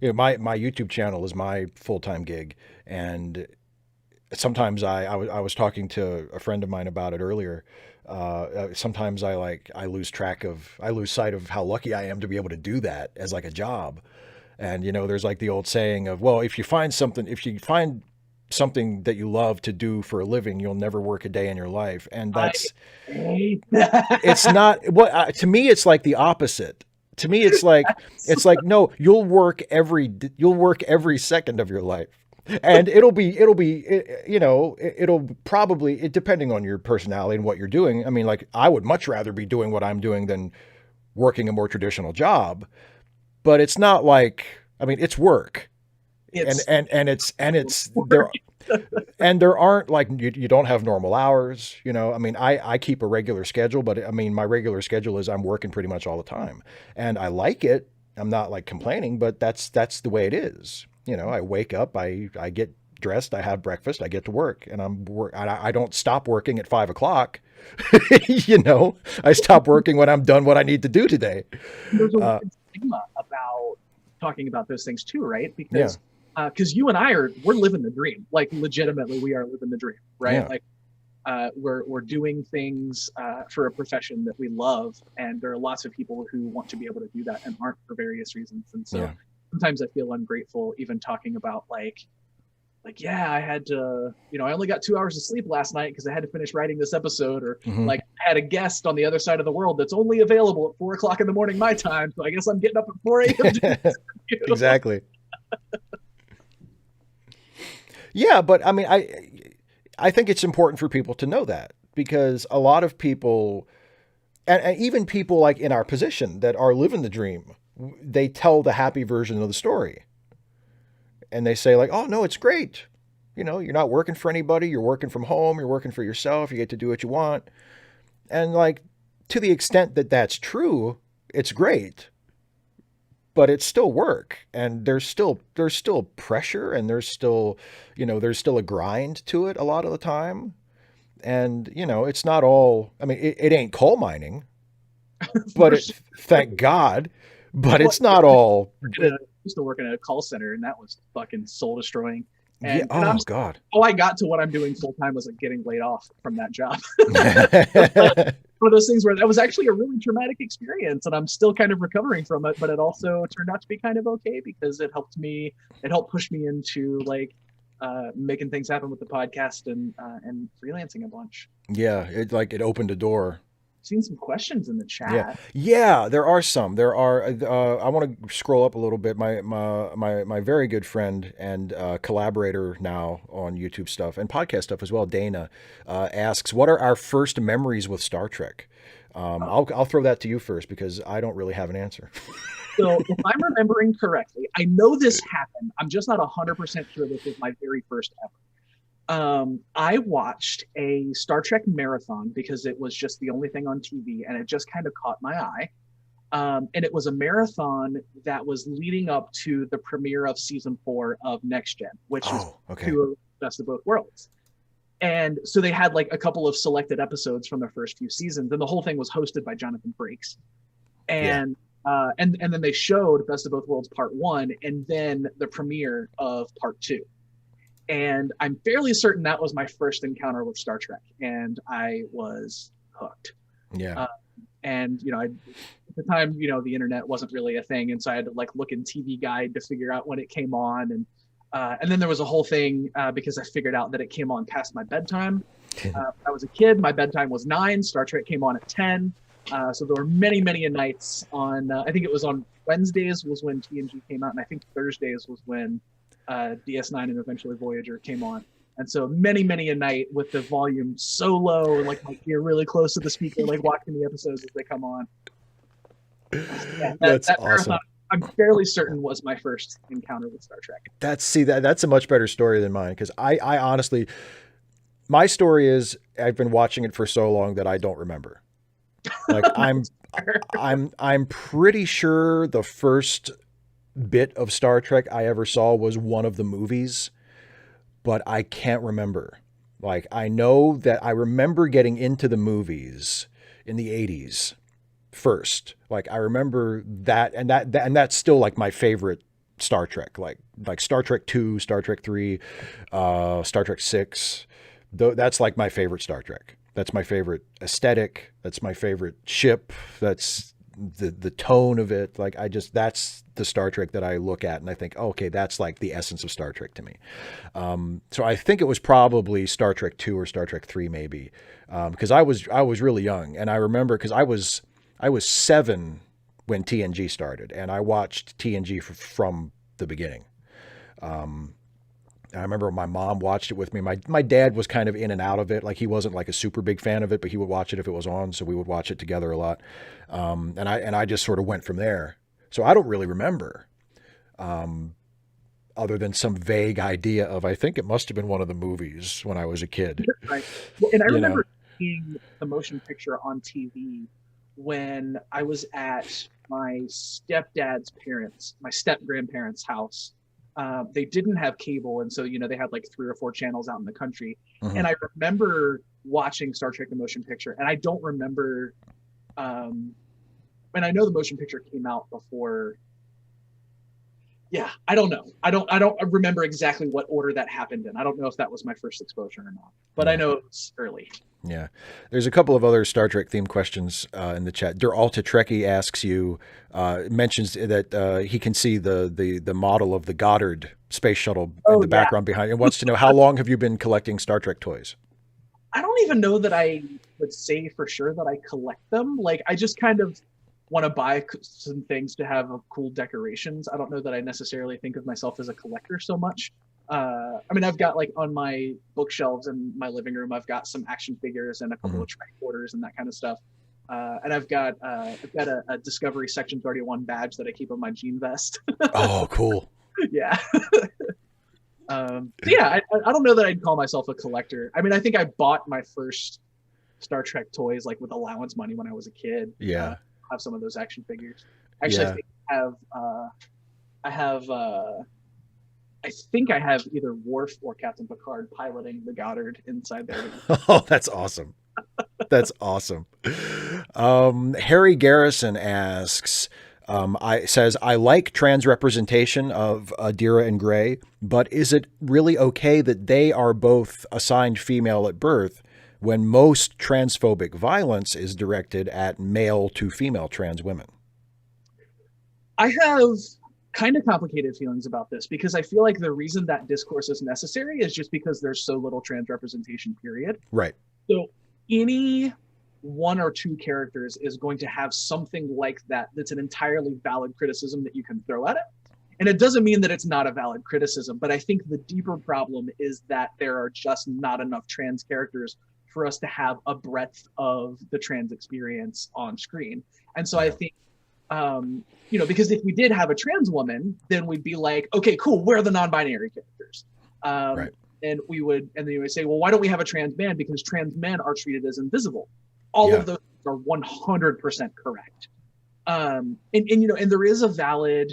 you know, my YouTube channel is my full-time gig, and sometimes I was talking to a friend of mine about it earlier. Sometimes I lose sight of how lucky I am to be able to do that as like a job. And you know, there's like the old saying of, well, if you find something that you love to do for a living, you'll never work a day in your life. And I that's hate it's that. not what to me. It's like the opposite. To me, it's like no, you'll work every second of your life, and you know, it'll probably depending on your personality and what you're doing. I mean, like I would much rather be doing what I'm doing than working a more traditional job, but it's not like, I mean, it's work, It's and it's there. And there aren't like you don't have normal hours, you know. I mean, I keep a regular schedule, but I mean, my regular schedule is I'm working pretty much all the time, and I like it. I'm not like complaining, but that's the way it is. You know, I wake up, I get dressed, I have breakfast, I get to work, and I don't stop working at 5 o'clock. You know, I stop working when I'm done what I need to do today. there's a Uh, weird stigma about talking about those things too, right? yeah, Because you and we're living the dream. Like, legitimately, we are living the dream, right? yeah, Like, we're doing things for a profession that we love, and there are lots of people who want to be able to do that and aren't for various reasons. And so yeah. sometimes I feel ungrateful even talking about yeah, I had to, you know, I only got 2 hours of sleep last night because I had to finish writing this episode, or Hmm. like I had a guest on the other side of the world that's only available at 4 o'clock in the morning my time, so I guess I'm getting up at 4 a.m. to do this interview. Exactly. Yeah, but I mean, I think it's important for people to know that because a lot of people, and even people like in our position that are living the dream, they tell the happy version of the story, and they say like, "Oh no, it's great. You know, you're not working for anybody. You're working from home. You're working for yourself. You get to do what you want." And like, to the extent that that's true, it's great. But it's still work, and there's still pressure, and there's still, you know, there's still a grind to it a lot of the time. And you know, it's not all, I mean, it ain't coal mining, but For it, sure. thank God, but Well, it's not all I used to work in a call center, and that was fucking soul destroying. yeah, And I'm oh God. I got to what I'm doing full time was like getting laid off from that job. One of those things where that was actually a really traumatic experience, and I'm still kind of recovering from it. But it also turned out to be kind of okay because it helped push me into like making things happen with the podcast and freelancing a bunch. Yeah, it like it opened a door. Seen some questions in the Yeah, chat. yeah, there are some. There are. I want to scroll up a little bit. My very good friend and collaborator now on YouTube stuff and podcast stuff as well. Dana asks, "What are our first memories with Star Trek?" I'll throw that to you first because I don't really have an answer. So if I'm remembering correctly, I know this happened. I'm just not 100% sure this was my very first ever. I watched a Star Trek marathon because it was just the only thing on TV, and it just kind of caught my eye. And it was a marathon that was leading up to the premiere of season 4 of Next Gen, which is Oh, okay. to Best of Both Worlds. And so they had like a couple of selected episodes from the first few seasons, and the whole thing was hosted by Jonathan Frakes. Yeah. And then they showed Best of Both Worlds Part 1, and then the premiere of Part 2. And I'm fairly certain that was my first encounter with Star Trek, and I was hooked. Yeah. And you know, at the time, you know, the internet wasn't really a thing, and so I had to like look in TV Guide to figure out when it came on. And And then there was a whole thing because I figured out that it came on past my bedtime. I was a kid. My bedtime was 9. Star Trek came on at 10. So there were many, many nights on. I think it was on Wednesdays was when TNG came out, and I think Thursdays was when DS9 and eventually Voyager came on. And so many, many a night with the volume so low and like my ear really close to the speaker, like watching the episodes as they come on. Yeah, That's that awesome. marathon, I'm fairly certain was my first encounter with Star Trek. That's a much better story than mine, because I honestly, my story is I've been watching it for so long that I don't remember. Like I'm pretty sure the first bit of Star Trek I ever saw was one of the movies, but I can't remember. Like, I know that I remember getting into the movies in the 80s first. Like, I remember that, and that's still like my favorite Star Trek. Like Star Trek 2, Star Trek 3, Star Trek 6. That's like my favorite Star Trek. That's my favorite aesthetic. That's my favorite ship. That's the tone of it. Like, that's the Star Trek that I look at and I think, oh, okay, that's like the essence of Star Trek to me. So I think it was probably Star Trek 2 or Star Trek 3 maybe, because I was really young, and I remember because I was 7 when TNG started, and I watched TNG from the beginning. I remember my mom watched it with me. My dad was kind of in and out of it. Like, he wasn't like a super big fan of it, but he would watch it if it was on. So we would watch it together a lot. And I just sort of went from there. So I don't really remember, other than some vague idea of, I think it must have been one of the movies when I was a kid. Right. Well, and I You remember know? seeing the motion picture on TV when I was at my stepdad's parents, my step grandparents' house. They didn't have cable, and so they had like 3 or 4 channels out in the country. Mhm. And I remember watching Star Trek: The Motion Picture, and I don't remember. And I know the motion picture came out before. Yeah, I don't know. I don't remember exactly what order that happened in. I don't know if that was my first exposure or not, but I Yeah. know it was early. Yeah. There's a couple of other Star Trek themed questions in the chat. Deralta Trekkie asks you, mentions that he can see the model of the Goddard space shuttle in Oh the yeah. background behind, and wants to know, how long have you been collecting Star Trek toys? I don't even know that I would say for sure that I collect them. Like, I just kind of want to buy some things to have cool decorations. I don't know that I necessarily think of myself as a collector so much. I mean, I've got like on my bookshelves in my living room, I've got some action figures and a couple of tricorders and that kind of stuff. And I've got a Discovery Section 31 badge that I keep on my jean vest. Oh, cool. Yeah. Yeah, I don't know that I'd call myself a collector. I mean, I think I bought my first Star Trek toys like with allowance money when I was a kid. Yeah. Have some of those action figures. Actually, Yeah. I think I have either Worf or Captain Picard piloting the Goddard inside there. Oh, that's awesome. That's awesome. Harry Garrison asks, says, I like trans representation of Adira and Gray, but is it really okay that they are both assigned female at birth when most transphobic violence is directed at male to female trans women? I have kind of complicated feelings about this because I feel like the reason that discourse is necessary is just because there's so little trans representation, period. Right. So any 1 or 2 characters is going to have something like that that's an entirely valid criticism that you can throw at it. And it doesn't mean that it's not a valid criticism, but I think the deeper problem is that there are just not enough trans characters for us to have a breadth of the trans experience on screen. And so I think, because if we did have a trans woman, then we'd be like, okay, cool, where are the non-binary characters? Right. And then you would say, well, why don't we have a trans man? Because trans men are treated as invisible. All of those are 100% correct. And there is a valid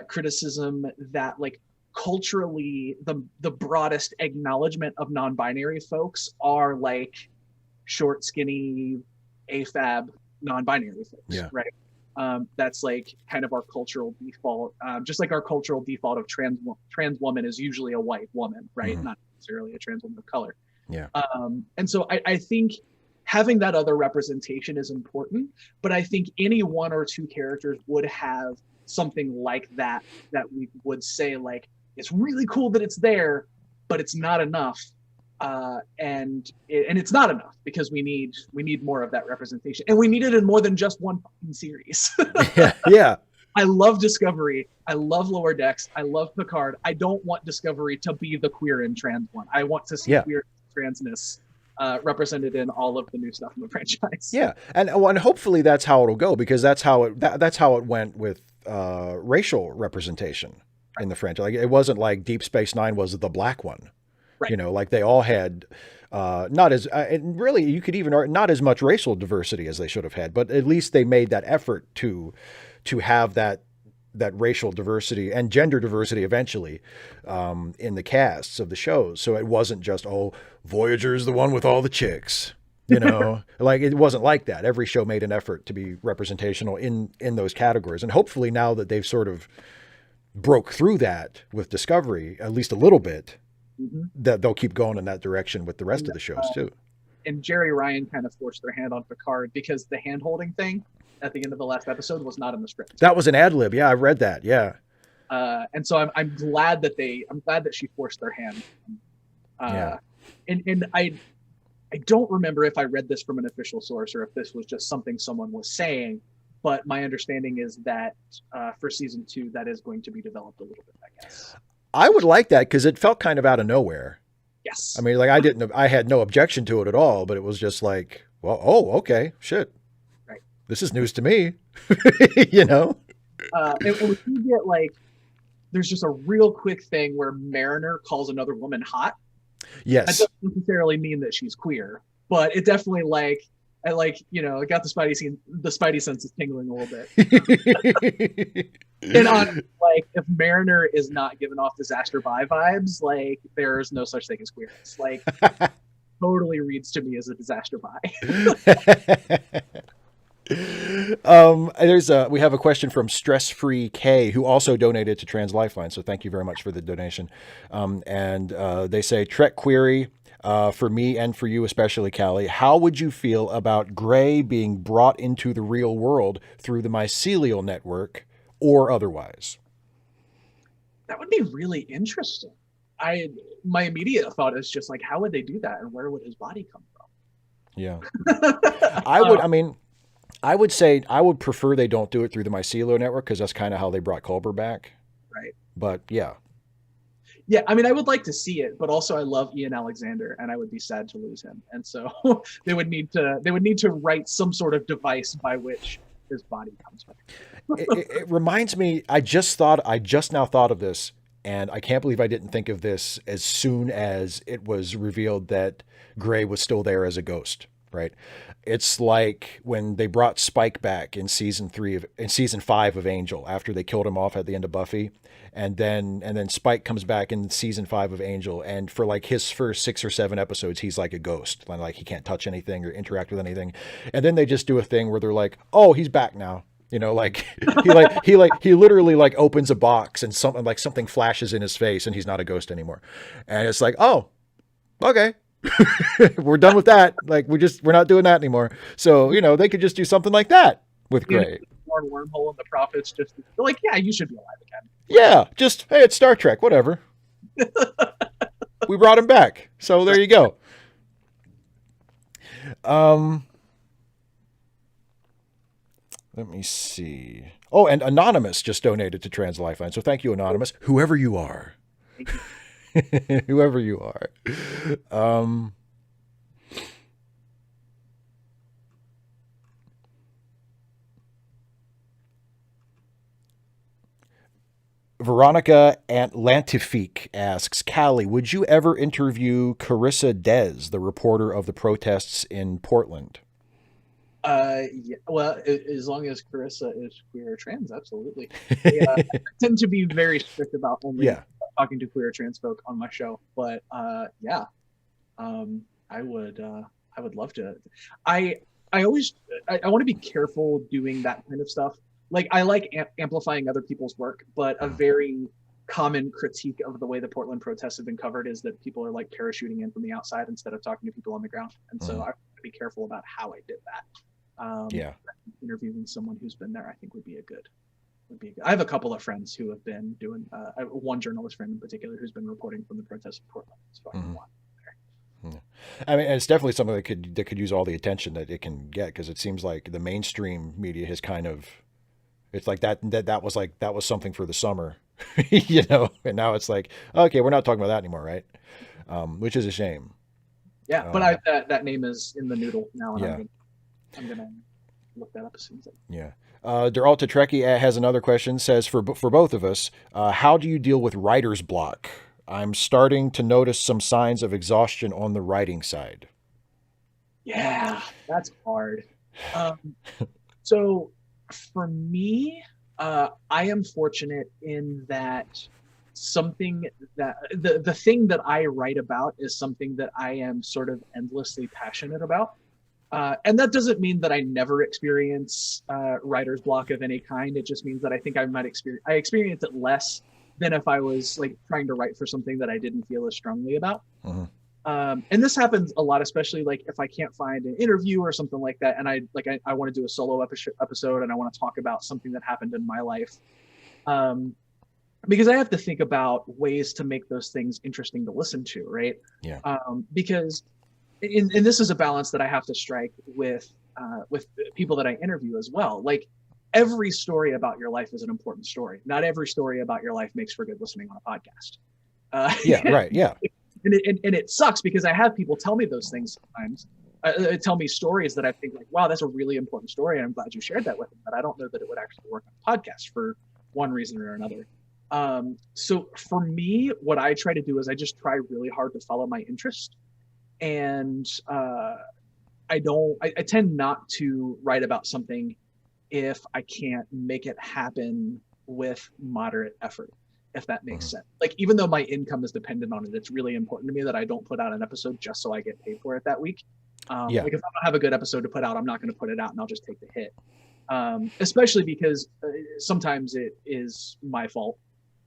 criticism that, like, culturally, the broadest acknowledgement of non-binary folks are like short, skinny, AFAB non-binary folks, right? That's like kind of our cultural default, just like our cultural default of trans woman is usually a white woman, right? Not necessarily a trans woman of color. Yeah. And so I think having that other representation is important, but I think any 1 or 2 characters would have something like that we would say, like, it's really cool that it's there, but it's not enough. And it's not enough because we need more of that representation, and we need it in more than just one fucking series. Yeah, yeah, I love Discovery. I love Lower Decks. I love Picard. I don't want Discovery to be the queer and trans one. I want to see yeah. queer transness represented in all of the new stuff in the franchise. Yeah, and hopefully that's how it'll go, because that's how it went with racial representation in the franchise. Like, it wasn't like Deep Space Nine was the black one, Right. you know, like they all had not as and really you could even not as much racial diversity as they should have had, but at least they made that effort to have that racial diversity and gender diversity eventually in the casts of the shows. So it wasn't just, oh, Voyager is the one with all the chicks, you know, like it wasn't like that. Every show made an effort to be representational in those categories. And hopefully now that they've sort of broke through that with Discovery, at least a little bit, that they'll keep going in that direction with the rest of the shows too. And Jerry Ryan kind of forced their hand on Picard because the hand holding thing at the end of the last episode was not in the script. That was an ad lib. Yeah, I read that. Yeah. And so I'm glad that she forced their hand. Yeah. And I don't remember if I read this from an official source or if this was just something someone was saying, but my understanding is that for season 2, that is going to be developed a little bit, I guess. I would like that because it felt kind of out of nowhere. Yes. I mean, like I had no objection to it at all, but it was just like, well, oh, okay, shit. Right. This is news to me, you know? And we do get like, there's just a real quick thing where Mariner calls another woman hot. Yes. That doesn't necessarily mean that she's queer, but it definitely it got the Spidey senses tingling a little bit. And on like, if Mariner is not giving off disaster bye vibes, like there's no such thing as queerness. Like totally reads to me as a disaster bye. We have a question from Stress Free K, who also donated to Trans Lifeline. So thank you very much for the donation. And they say, Trek query, for me and for you, especially Callie, how would you feel about Gray being brought into the real world through the mycelial network or otherwise? That would be really interesting. My immediate thought is just like, how would they do that, and where would his body come from? Yeah. I would say I would prefer they don't do it through the mycelial network, because that's kind of how they brought Culber back. Right. But yeah. Yeah, I mean, I would like to see it, but also I love Ian Alexander, and I would be sad to lose him. And so they would need to write some sort of device by which his body comes back. It reminds me, I just now thought of this, and I can't believe I didn't think of this as soon as it was revealed that Gray was still there as a ghost, right? It's like when they brought Spike back in season 5 of Angel, after they killed him off at the end of Buffy. And then Spike comes back in season 5 of Angel, and for like his first 6 or 7 episodes, he's like a ghost. Like he can't touch anything or interact with anything. And then they just do a thing where they're like, oh, he's back now. You know, like he literally like opens a box and something flashes in his face, and he's not a ghost anymore. And it's like, oh, okay. We're done with that. Like we're not doing that anymore. So, you know, they could just do something like that with Gray. More wormhole and the prophets just like, yeah, you should be alive again. Yeah, just, hey, it's Star Trek, whatever. We brought him back, so there you go. Let me see. Oh, and Anonymous just donated to Trans Lifeline, so thank you, Anonymous, whoever you are. Whoever you are. Veronica Atlantifique asks, Callie, would you ever interview Carissa Dez, the reporter of the protests in Portland? Yeah, well, as long as Carissa is queer or trans, absolutely. I tend to be very strict about only talking to queer or trans folk on my show, but I would love to. I want to be careful doing that kind of stuff. Like I like amplifying other people's work, but a very common critique of the way the Portland protests have been covered is that people are like parachuting in from the outside instead of talking to people on the ground. And so I want to be careful about how I did that. Interviewing someone who's been there, I think, would be a good I have a couple of friends who have been doing, one journalist friend in particular who's been reporting from the protests in Portland. So I Mhm. want Yeah. I mean, it's definitely something that could use all the attention that it can get, because it seems like the mainstream media has kind of, it's like that was something for the summer, you know, and now it's like, okay, we're not talking about that anymore, right? Which is a shame. yeah, but Um, that name is in the noodle now, and yeah, I'm gonna look that up as soon as I. yeah. Deralta Trekkie has another question. Says for both of us, how do you deal with writer's block? I'm starting to notice some signs of exhaustion on the writing side. Yeah, that's hard. Um, so for me, I am fortunate in that something that the thing that I write about is something that I am sort of endlessly passionate about. And that doesn't mean that I never experience writer's block of any kind. It just means that I think I experience it less than if I was like trying to write for something that I didn't feel as strongly about. Mhm. And this happens a lot, especially like if I can't find an interview or something like that, and I want to do a solo episode and I want to talk about something that happened in my life. Um, because I have to think about ways to make those things interesting to listen to, right? Yeah. Because and this is a balance that I have to strike with people that I interview as well. Like every story about your life is an important story. Not every story about your life makes for good listening on a podcast. Yeah. Right. Yeah. And it sucks because I have people tell me those things sometimes. Tell me stories that I think like, wow, that's a really important story, and I'm glad you shared that with me. But I don't know that it would actually work on a podcast for one reason or another. So for me, what I try to do is I just try really hard to follow my interest, and I tend not to write about something if I can't make it happen with moderate effort, if that makes Mhm. sense. Like, even though my income is dependent on it, it's really important to me that I don't put out an episode just so I get paid for it that week. Yeah. Like, if I don't have a good episode to put out, I'm not going to put it out and I'll just take the hit. Especially because sometimes it is my fault.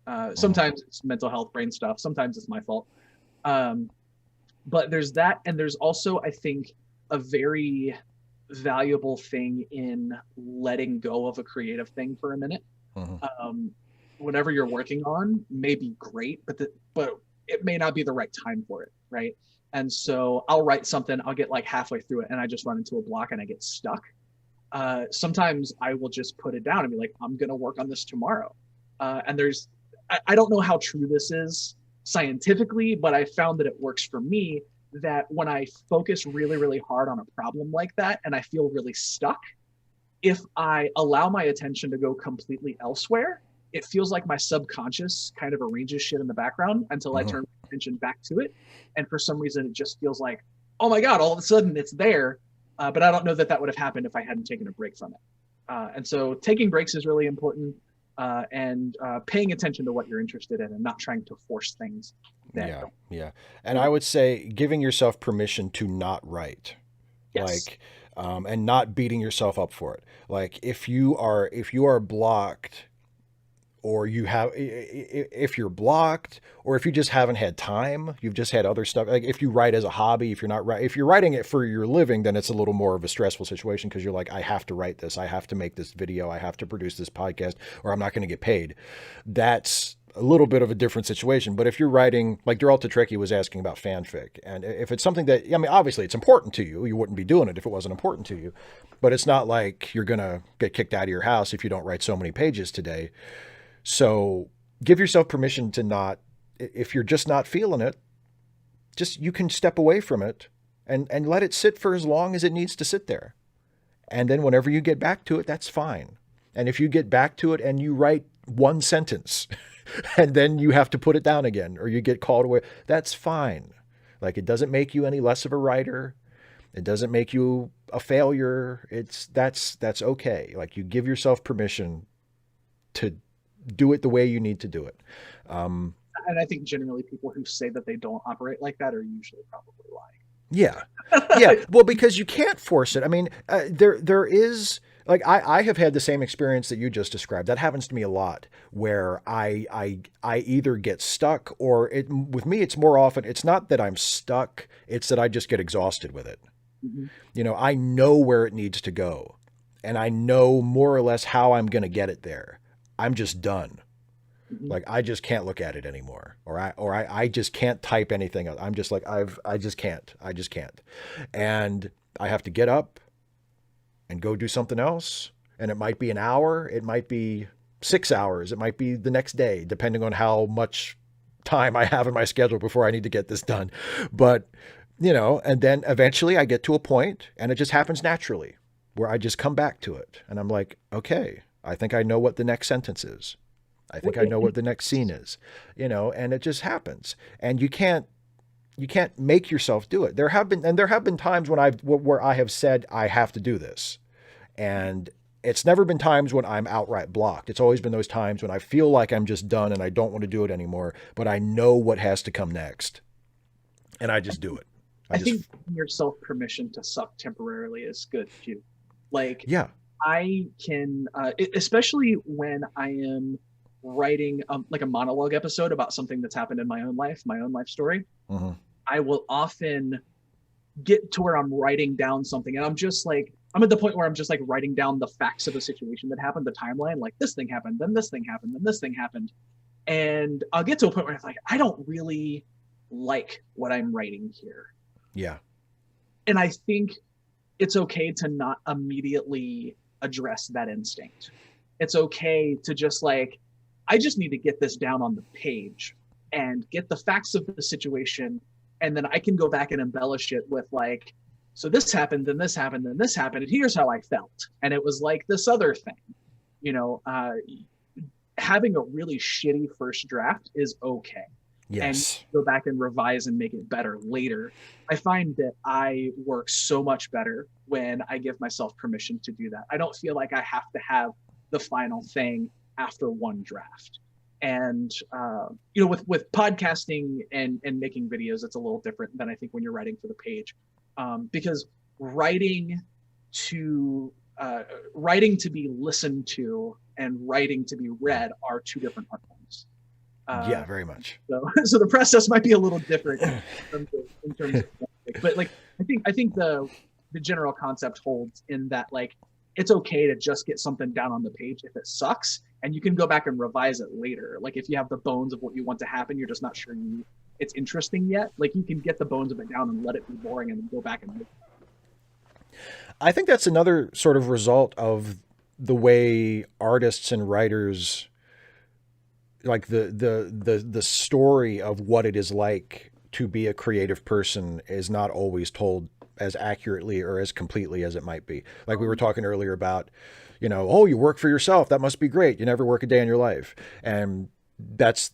Mhm. Sometimes it's mental health, brain stuff. Sometimes it's my fault. Um, but there's that, and there's also, I think, a very valuable thing in letting go of a creative thing for a minute. Mhm. um, Whatever you're working on may be great, but it may not be the right time for it, right? And so I'll write something, I'll get like halfway through it, and I just run into a block and I get stuck. Sometimes I will just put it down and be like, I'm gonna work on this tomorrow. And I don't know how true this is scientifically, but I found that it works for me. That when I focus really, really hard on a problem like that and I feel really stuck, if I allow my attention to go completely elsewhere, it feels like my subconscious kind of arranges shit in the background until I Mhm. turn my attention back to it. And for some reason, it just feels like, oh my God, all of a sudden it's there. But I don't know that that would have happened if I hadn't taken a break from it. And so taking breaks is really important, and paying attention to what you're interested in and not trying to force things that Yeah. don't. Yeah. And I would say giving yourself permission to not write, Yes. like, and not beating yourself up for it. Like if you are blocked, or you have, if you're blocked, or if you just haven't had time, you've just had other stuff. Like if you write as a hobby, if you're not if you're writing it for your living, then it's a little more of a stressful situation, because you're like, I have to write this, I have to make this video, I have to produce this podcast, or I'm not going to get paid. That's a little bit of a different situation. But if you're writing, like Deralta Trekkie was asking about fanfic, and if it's something that, I mean, obviously it's important to you, you wouldn't be doing it if it wasn't important to you. But it's not like you're going to get kicked out of your house if you don't write so many pages today. So give yourself permission to not, if you're just not feeling it, just, you can step away from it and let it sit for as long as it needs to sit there. And then whenever you get back to it, that's fine. And if you get back to it and you write one sentence and then you have to put it down again, or you get called away, that's fine. Like, it doesn't make you any less of a writer. It doesn't make you a failure. That's okay. Like, you give yourself permission to do it the way you need to do it. Um, And I think generally people who say that they don't operate like that are usually probably yeah, yeah. lying. Well, because you can't force it. I mean, there is, like, I have had the same experience that you just described. That happens to me a lot, where I either get stuck, or it, with me it's more often, it's not that I'm stuck, it's that I just get exhausted with it. Mhm. You know, I know where it needs to go, and I know more or less how I'm going to get it there. I'm just done. Mhm. Like I just can't look at it anymore, or I just can't type anything else. I'm just like I just can't. I just can't, and I have to get up and go do something else. And it might be an hour, it might be 6 hours, it might be the next day, depending on how much time I have in my schedule before I need to get this done. But and then eventually I get to a point, and it just happens naturally, where I just come back to it, and I'm like, okay, I think I know what the next sentence is. I Well, think I know what the next scene is, and it just happens. And you can't make yourself do it. There have been times where I have said I have to do this, and it's never been times when I'm outright blocked. It's always been those times when I feel like I'm just done and I don't want to do it anymore, but I know what has to come next, and I just do it. I I just think giving yourself permission to suck temporarily is good too. Like Yeah. I can, especially when I am writing like a monologue episode about something that's happened in my own life story. Hmm. I will often get to where I'm writing down something, and I'm at the point where I'm just like writing down the facts of a situation that happened, the timeline, like this thing happened, then this thing happened, then this thing happened. And I'll get to a point where I'm like, I don't really like what I'm writing here. Yeah. And I think it's okay to not immediately address that instinct. It's okay to just like, I just need to get this down on the page and get the facts of the situation. And then I can go back and embellish it with like, so this happened, then this happened, then this happened, and here's how I felt. And it was like this other thing. You know, having a really shitty first draft is okay. And Yes. go back and revise and make it better later. I find that I work so much better when I give myself permission to do that. I don't feel like I have to have the final thing after one draft. And with podcasting and making videos, it's a little different than I think when you're writing for the page, because writing to writing to be listened to and writing to be read are two different art forms. Yeah, very much. So the process might be a little different in terms of but like I think the general concept holds in that like it's okay to just get something down on the page if it sucks, and you can go back and revise it later. Like if you have the bones of what you want to happen, you're just not sure it's interesting yet. Like you can get the bones of it down and let it be boring and then go back and make it. I think that's another sort of result of the way artists and writers, like the story of what it is like to be a creative person, is not always told as accurately or as completely as it might be. Like we were talking earlier about, oh, you work for yourself, that must be great, you never work a day in your life. And that's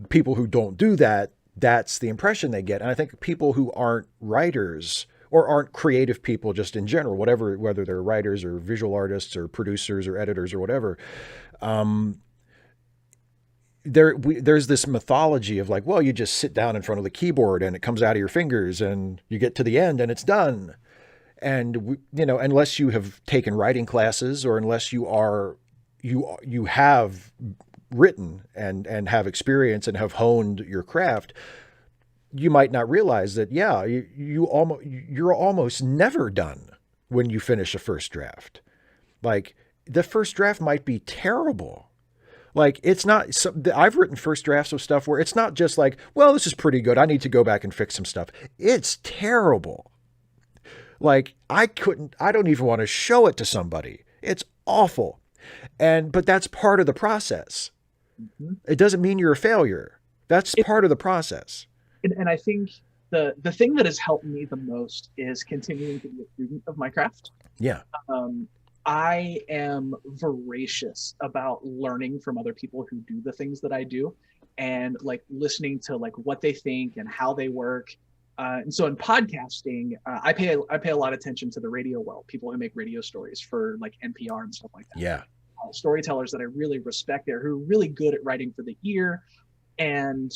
people who don't do that, that's the impression they get. And I think people who aren't writers or aren't creative people just in general, whether they're writers or visual artists or producers or editors or whatever, there's this mythology of like, well, you just sit down in front of the keyboard and it comes out of your fingers and you get to the end and it's done. And unless you have taken writing classes, or unless you have written and have experience and have honed your craft, you might not realize that, yeah, you're almost never done when you finish a first draft. Like the first draft might be terrible. Like it's not, I've written first drafts of stuff where it's not just like, well, this is pretty good, I need to go back and fix some stuff. It's terrible. Like I don't even want to show it to somebody. It's awful. But that's part of the process. Mm-hmm. It doesn't mean you're a failure. That's part of the process. And I think the thing that has helped me the most is continuing to be a student of my craft. Yeah. I am voracious about learning from other people who do the things that I do, and like listening to like what they think and how they work. And so in podcasting, I pay a lot of attention to the radio world, people who make radio stories for like NPR and stuff like that. Yeah. Storytellers that I really respect there, who are really good at writing for the ear. And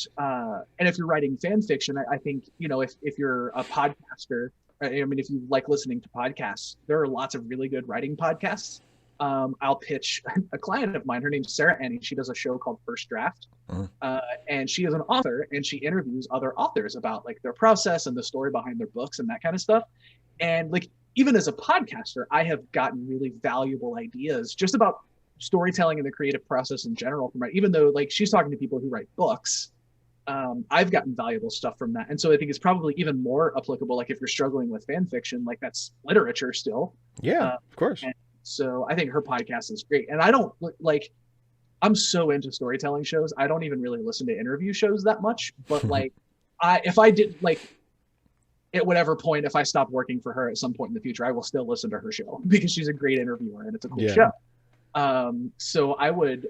if you're writing fan fiction, I think, if you're a podcaster, I mean, if you like listening to podcasts, there are lots of really good writing podcasts. I'll pitch a client of mine. Her name's Sarah Annie. She does a show called First Draft. And she is an author, and she interviews other authors about like their process and the story behind their books and that kind of stuff. And like, even as a podcaster, I have gotten really valuable ideas just about storytelling and the creative process in general from, even though like she's talking to people who write books, I've gotten valuable stuff from that. And so I think it's probably even more applicable, like if you're struggling with fan fiction, like that's literature still. Yeah, of course. And so I think her podcast is great. And I don't like, I'm so into storytelling shows. I don't even really listen to interview shows that much, but like if I did like at whatever point, if I stop working for her at some point in the future, I will still listen to her show because she's a great interviewer and it's a cool show. So I would,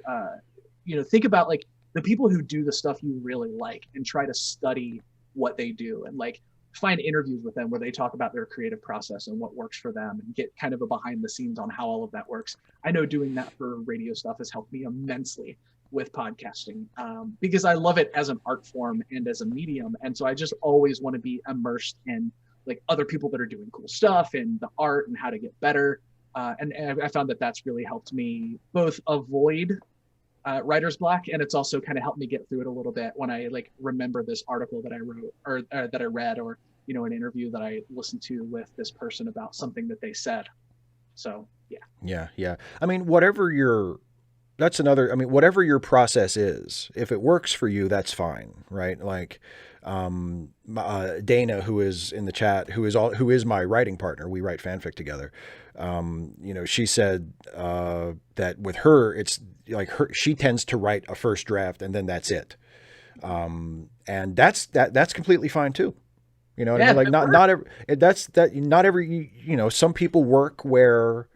think about like the people who do the stuff you really like and try to study what they do and like find interviews with them where they talk about their creative process and what works for them and get kind of a behind the scenes on how all of that works. I know doing that for radio stuff has helped me immensely with podcasting because I love it as an art form and as a medium. And so I just always want to be immersed in like other people that are doing cool stuff and the art and how to get better. And I found that that's really helped me both avoid writer's block, and it's also kind of helped me get through it a little bit when I like remember this article that I wrote or that I read, or an interview that I listened to with this person about something that they said. So yeah. I mean, whatever your process is, if it works for you, that's fine, right? Like Dana, who is in the chat, who is my writing partner, we write fanfic together. She said that with her, it's like she tends to write a first draft and then that's it. And that's completely fine too. You know what I mean? Like not every, some people work where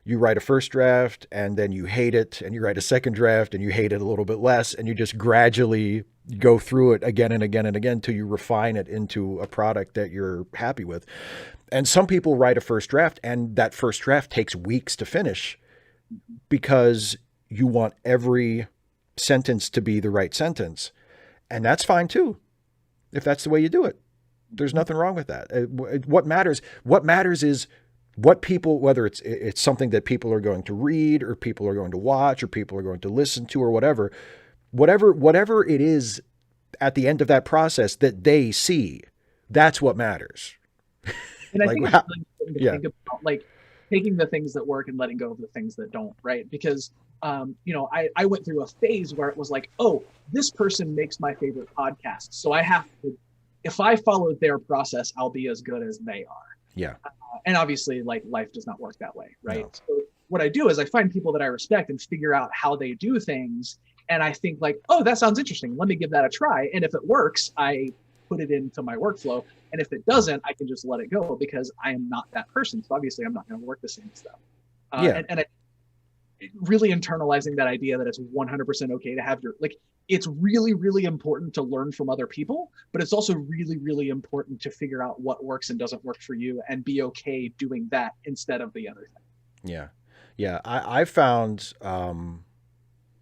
you write a first draft and then you hate it and you write a second draft and you hate it a little bit less and you just gradually go through it again and again and again till you refine it into a product that you're happy with. And some people write a first draft and that first draft takes weeks to finish because you want every sentence to be the right sentence. And that's fine too, if that's the way you do it. There's nothing wrong with that. What matters is what people, whether it's something that people are going to read or people are going to watch or people are going to listen to or whatever it is at the end of that process that they see, that's what matters. And I think it's really important to think about like taking the things that work and letting go of the things that don't, right? Because, I went through a phase where it was like, oh, this person makes my favorite podcast. So I have to, if I follow their process, I'll be as good as they are. Yeah. And obviously, like, life does not work that way, right? No. So what I do is I find people that I respect and figure out how they do things. And I think like, oh, that sounds interesting. Let me give that a try. And if it works, I put it into my workflow. And if it doesn't, I can just let it go because I am not that person. So obviously, I'm not going to work the same stuff. And really internalizing that idea that it's 100% okay to have it's really, really important to learn from other people, but it's also really, really important to figure out what works and doesn't work for you and be okay doing that instead of the other thing. Yeah. I found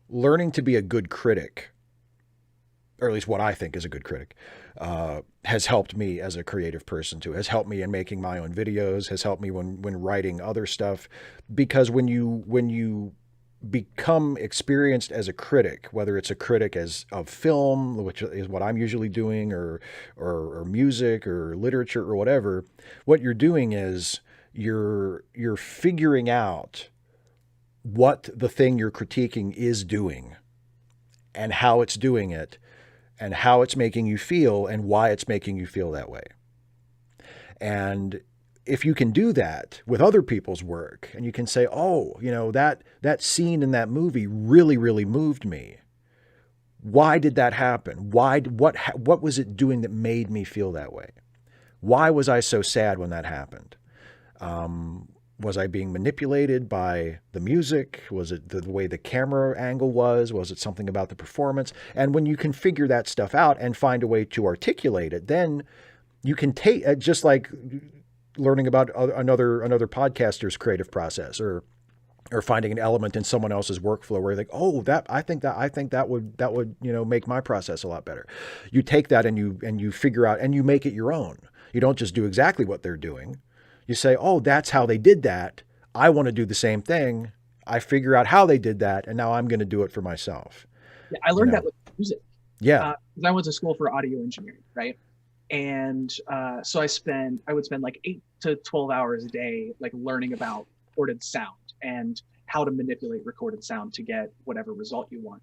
learning to be a good critic, or at least what I think is a good critic, has helped me as a creative person too, has helped me in making my own videos, has helped me when writing other stuff. Because when you become experienced as a critic, whether it's a critic of film, which is what I'm usually doing, or music or literature or whatever, what you're doing is you're figuring out what the thing you're critiquing is doing and how it's doing it and how it's making you feel and why it's making you feel that way. And if you can do that with other people's work and you can say, oh, that scene in that movie really, really moved me. Why did that happen? What was it doing that made me feel that way? Why was I so sad when that happened? Was I being manipulated by the music? Was it the way the camera angle was? Was it something about the performance? And when you can figure that stuff out and find a way to articulate it, then you can take, just like learning about another podcaster's creative process, or finding an element in someone else's workflow where you're like, oh, I think that would make my process a lot better. You take that and you figure out and you make it your own. You don't just do exactly what they're doing. You say, oh, that's how they did that. I want to do the same thing. I figure out how they did that, and now I'm going to do it for myself. Yeah, I learned that with music. Yeah, because I went to school for audio engineering, right? And so I would spend like 8 to 12 hours a day, like learning about recorded sound and how to manipulate recorded sound to get whatever result you want.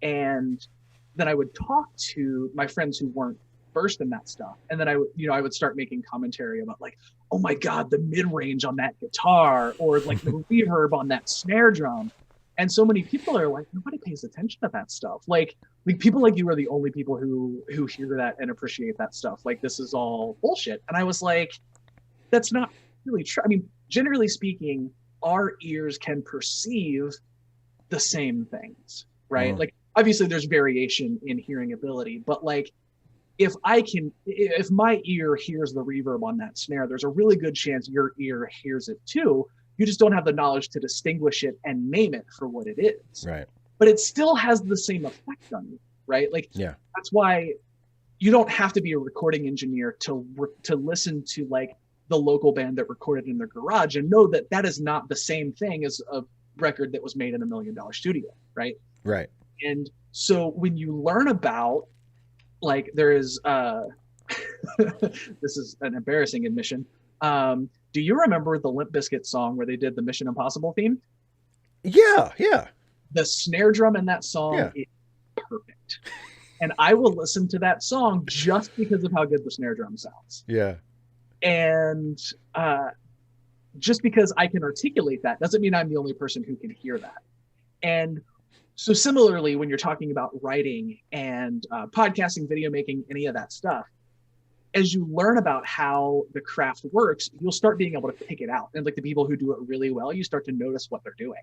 And then I would talk to my friends who weren't versed in that stuff. And then I would start making commentary about like, oh my God, the mid-range on that guitar, or like the reverb on that snare drum. And so many people are like, nobody pays attention to that stuff. Like people like you are the only people who hear that and appreciate that stuff. Like, this is all bullshit. And I was like, that's not really true. I mean, generally speaking, our ears can perceive the same things, right? Like, obviously there's variation in hearing ability, but like, if my ear hears the reverb on that snare, there's a really good chance your ear hears it too. You just don't have the knowledge to distinguish it and name it for what it is. Right. But it still has the same effect on you, right? Like, that's why you don't have to be a recording engineer to listen to like the local band that recorded in their garage and know that that is not the same thing as a record that was made in $1 million studio, right? Right. And so when you learn about, like, there is this is an embarrassing admission. Do you remember the Limp Bizkit song where they did the Mission Impossible theme? Yeah. The snare drum in that song is perfect. And I will listen to that song just because of how good the snare drum sounds. Yeah. And just because I can articulate that doesn't mean I'm the only person who can hear that. And so similarly, when you're talking about writing and podcasting, video making, any of that stuff, as you learn about how the craft works, you'll start being able to pick it out. And like the people who do it really well, you start to notice what they're doing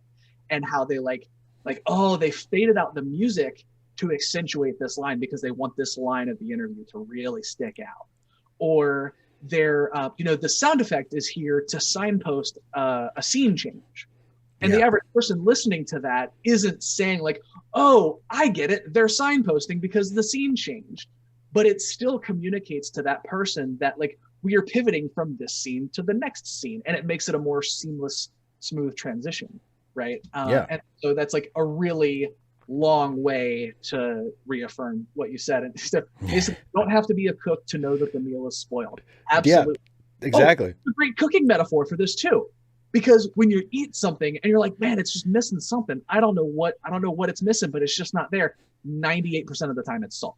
and how they like, oh, they faded out the music to accentuate this line because they want this line of the interview to really stick out. Or they're, the sound effect is here to signpost a scene change. And the average person listening to that isn't saying like, oh, I get it, they're signposting because the scene changed. But it still communicates to that person that like we are pivoting from this scene to the next scene, and it makes it a more seamless, smooth transition, right? And so that's like a really long way to reaffirm what you said. And so basically, you don't have to be a cook to know that the meal is spoiled. Absolutely. Yeah, exactly. It's a great cooking metaphor for this too. Because when you eat something and you're like, man, it's just missing something. I don't know what it's missing, but it's just not there. 98% of the time it's salt.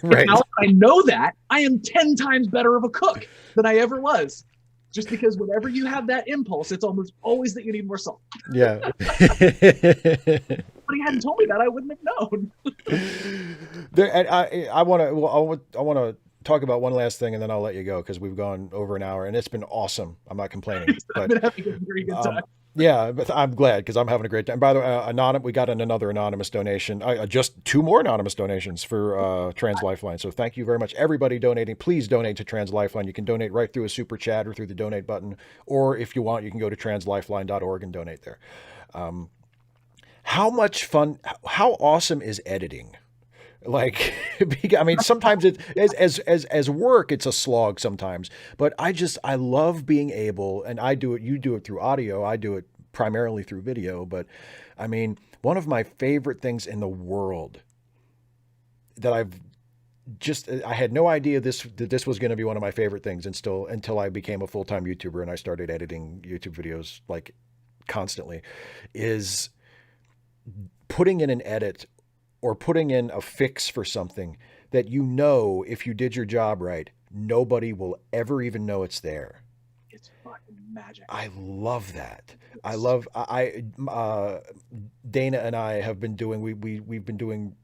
Right. Now I know that, I am 10 times better of a cook than I ever was. Just because whenever you have that impulse, it's almost always that you need more salt. Yeah. But he hadn't told me that, I wouldn't have known. I want to talk about one last thing and then I'll let you go because we've gone over an hour and it's been awesome. I'm not complaining. I've been having a very good time. Yeah, but I'm glad because I'm having a great time. By the way, we got another anonymous donation. Just 2 more anonymous donations for Trans Lifeline. So thank you very much, everybody donating. Please donate to Trans Lifeline. You can donate right through a super chat or through the donate button, or if you want, you can go to translifeline.org and donate there. How much fun? How awesome is editing? Like, I mean, sometimes it as work, it's a slog sometimes, but I love being able, and you do it through audio. I do it primarily through video, but I mean, one of my favorite things in the world that I had no idea that this was going to be one of my favorite things until I became a full-time YouTuber and I started editing YouTube videos like constantly, is putting in an edit or putting in a fix for something that if you did your job right, nobody will ever even know it's there. It's fucking magic. I love that. Dana and I have been doing, we've been doing,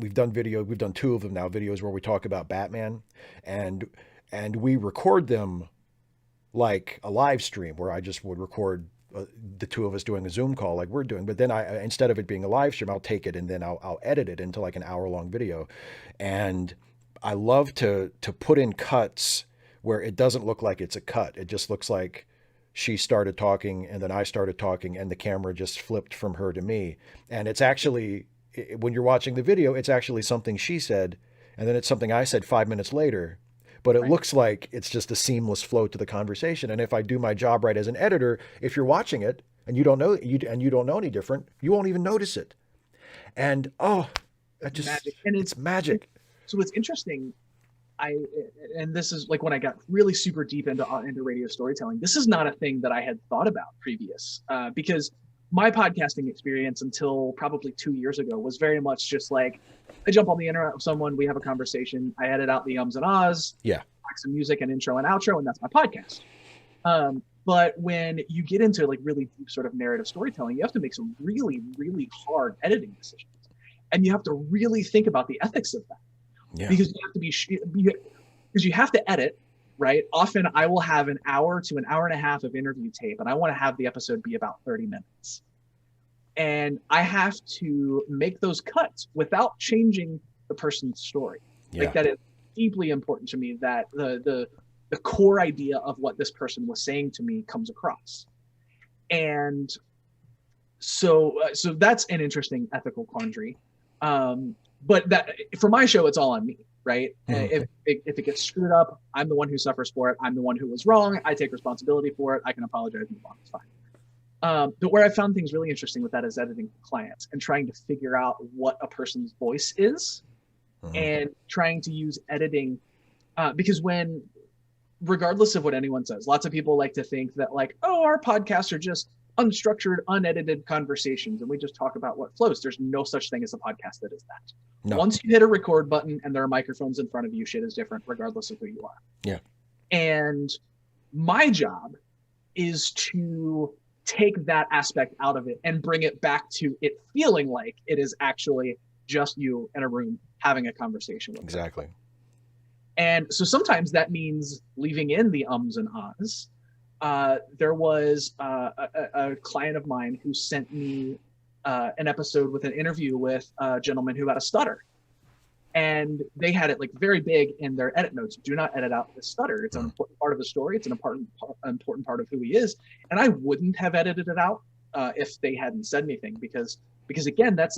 we've done 2 of them now, videos where we talk about Batman, and we record them like a live stream where I just would record the 2 of us doing a Zoom call like we're doing, but then instead of it being a live stream, I'll take it and then I'll edit it into like an hour-long video. And I love to put in cuts where it doesn't look like it's a cut. It just looks like she started talking and then I started talking and the camera just flipped from her to me. And it's actually, when you're watching the video, it's actually something she said and then it's something I said 5 minutes later. But it looks like it's just a seamless flow to the conversation. And if I do my job right as an editor, if you're watching it and you don't know any different, you won't even notice it. And it's magic. So what's interesting, I and this is like when I got really super deep into radio storytelling. This is not a thing that I had thought about previous, because my podcasting experience until probably 2 years ago was very much just like I jump on the internet with someone, we have a conversation, I edit out the ums and ahs, Yeah. like some music and intro and outro, and that's my podcast. But when you get into like really deep sort of narrative storytelling, you have to make some really, really hard editing decisions, and you have to really think about the ethics of that. Yeah. Because you have to because you have to edit, right? Often I will have an hour to an hour and a half of interview tape, and I want to have the episode be about 30 minutes. And I have to make those cuts without changing the person's story. Yeah. Like that is deeply important to me, that the core idea of what this person was saying to me comes across. And so that's an interesting ethical quandary. But that for my show, it's all on me, right? Mm-hmm. If it gets screwed up, I'm the one who suffers for it. I'm the one who was wrong. I take responsibility for it. I can apologize and move on. It's fine. But where I found things really interesting with that is editing clients and trying to figure out what a person's voice is, mm-hmm. and trying to use editing, because regardless of what anyone says, lots of people like to think that like, oh, our podcasts are just unstructured, unedited conversations, and we just talk about what flows. There's no such thing as a podcast that is that. No. Once you hit a record button and there are microphones in front of you, shit is different regardless of who you are. Yeah. And my job is to take that aspect out of it and bring it back to it feeling like it is actually just you in a room having a conversation with exactly them. And so sometimes that means leaving in the ums and ahs. There was a client of mine who sent me an episode with an interview with a gentleman who had a stutter. And they had it like very big in their edit notes. Do not edit out the stutter. It's an important part of the story. It's an important part of who he is. And I wouldn't have edited it out if they hadn't said anything, because again, that's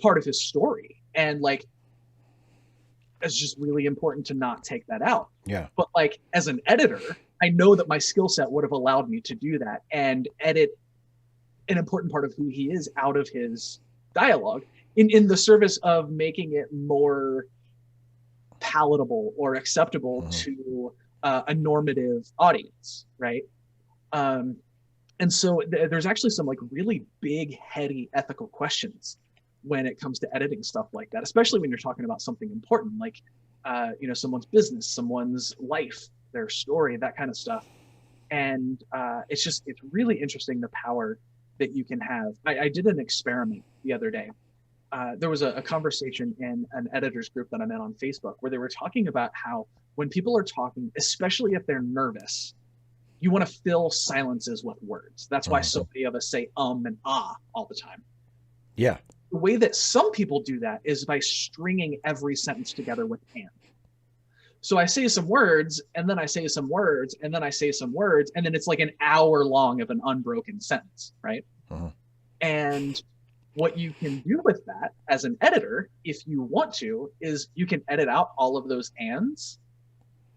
part of his story. And like, it's just really important to not take that out. Yeah. But like as an editor, I know that my skill set would have allowed me to do that and edit an important part of who he is out of his dialogue in the service of making it more palatable or acceptable to a normative audience, right? And so there's actually some like really big, heady ethical questions when it comes to editing stuff like that, especially when you're talking about something important, like someone's business, someone's life, their story, that kind of stuff. And it's really interesting the power that you can have. I did an experiment the other day. There was a conversation in an editors group that I'm in on Facebook where they were talking about how when people are talking, especially if they're nervous, you want to fill silences with words. That's why so many of us say and ah all the time. Yeah. The way that some people do that is by stringing every sentence together with and. So I say some words, and then I say some words, and then I say some words, and then it's like an hour long of an unbroken sentence, right? Uh-huh. And what you can do with that as an editor, if you want to, is you can edit out all of those ands,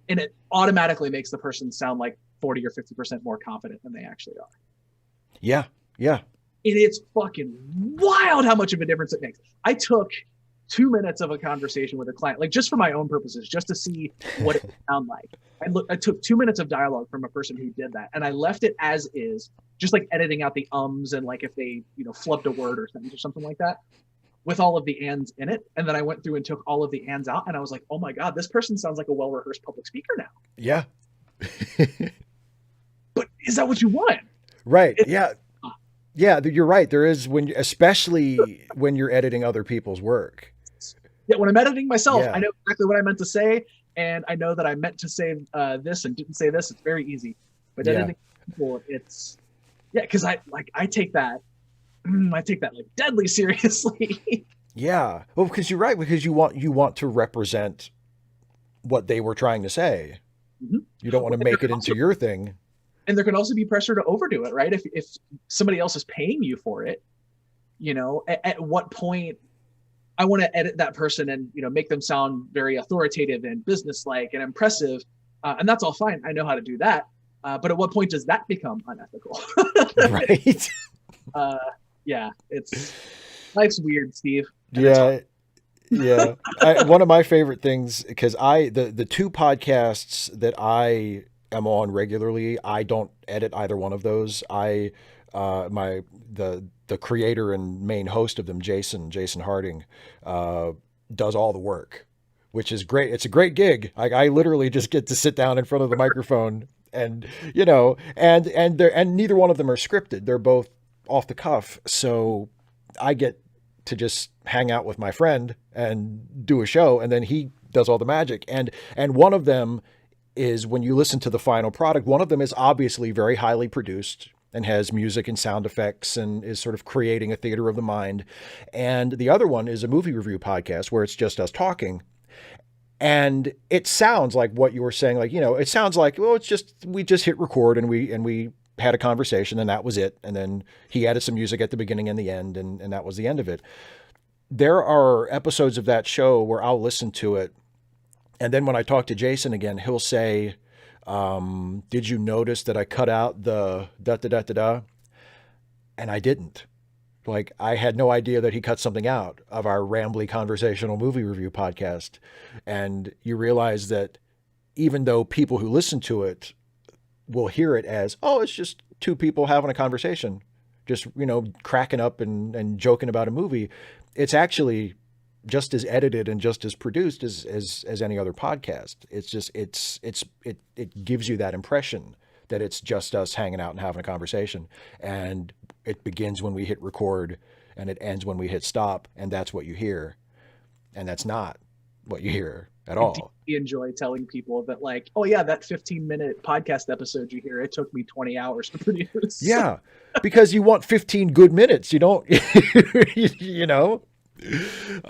and it automatically makes the person sound like 40 or 50% more confident than they actually are. Yeah, yeah. And it's fucking wild how much of a difference it makes. I took 2 minutes of a conversation with a client, like just for my own purposes, just to see what it would sound like. I took 2 minutes of dialogue from a person who did that, and I left it as is, just like editing out the ums and like if they, flubbed a word or sentence or something like that, with all of the ands in it. And then I went through and took all of the ands out, and I was like, oh my God, this person sounds like a well-rehearsed public speaker now. Yeah. But is that what you want? Right. Yeah. Yeah, you're right. There is especially when you're editing other people's work. Yeah, when I'm editing myself, I know exactly what I meant to say, and I know that I meant to say this and didn't say this. It's very easy. But editing people, because I take that like deadly seriously. Yeah, well, because you're right. Because you want to represent what they were trying to say. Mm-hmm. You don't want to make it into your thing. And there can also be pressure to overdo it, right? If somebody else is paying you for it, at what point I want to edit that person and, make them sound very authoritative and businesslike and impressive. And that's all fine. I know how to do that. But at what point does that become unethical? Right. Life's weird, Steve. Yeah. Yeah. One of my favorite things, because the two podcasts that I am on regularly, I don't edit either one of those. My the creator and main host of them, Jason Harding, uh, does all the work, which is great. It's a great gig. I literally just get to sit down in front of the microphone and, and neither one of them are scripted. They're both off the cuff. So I get to just hang out with my friend and do a show, and then he does all the magic. And one of them is, when you listen to the final product, one of them is obviously very highly produced and has music and sound effects and is sort of creating a theater of the mind. And the other one is a movie review podcast where it's just us talking. And it sounds like what you were saying, like, it sounds like, well, we just hit record and we had a conversation and that was it. And then he added some music at the beginning and the end, and that was the end of it. There are episodes of that show where I'll listen to it, and then when I talk to Jason again, he'll say, did you notice that I cut out the da da da da da? And I didn't. Like, I had no idea that he cut something out of our rambly conversational movie review podcast. And you realize that even though people who listen to it will hear it as, oh, it's just two people having a conversation, just, cracking up and joking about a movie, it's actually just as edited and just as produced as any other podcast. It's just, it gives you that impression that it's just us hanging out and having a conversation. And it begins when we hit record and it ends when we hit stop. And that's what you hear. And that's not what you hear at all. I deeply enjoy telling people that, like, oh yeah, that 15-minute podcast episode you hear, it took me 20 hours to produce. Yeah. Because you want 15 good minutes. You don't,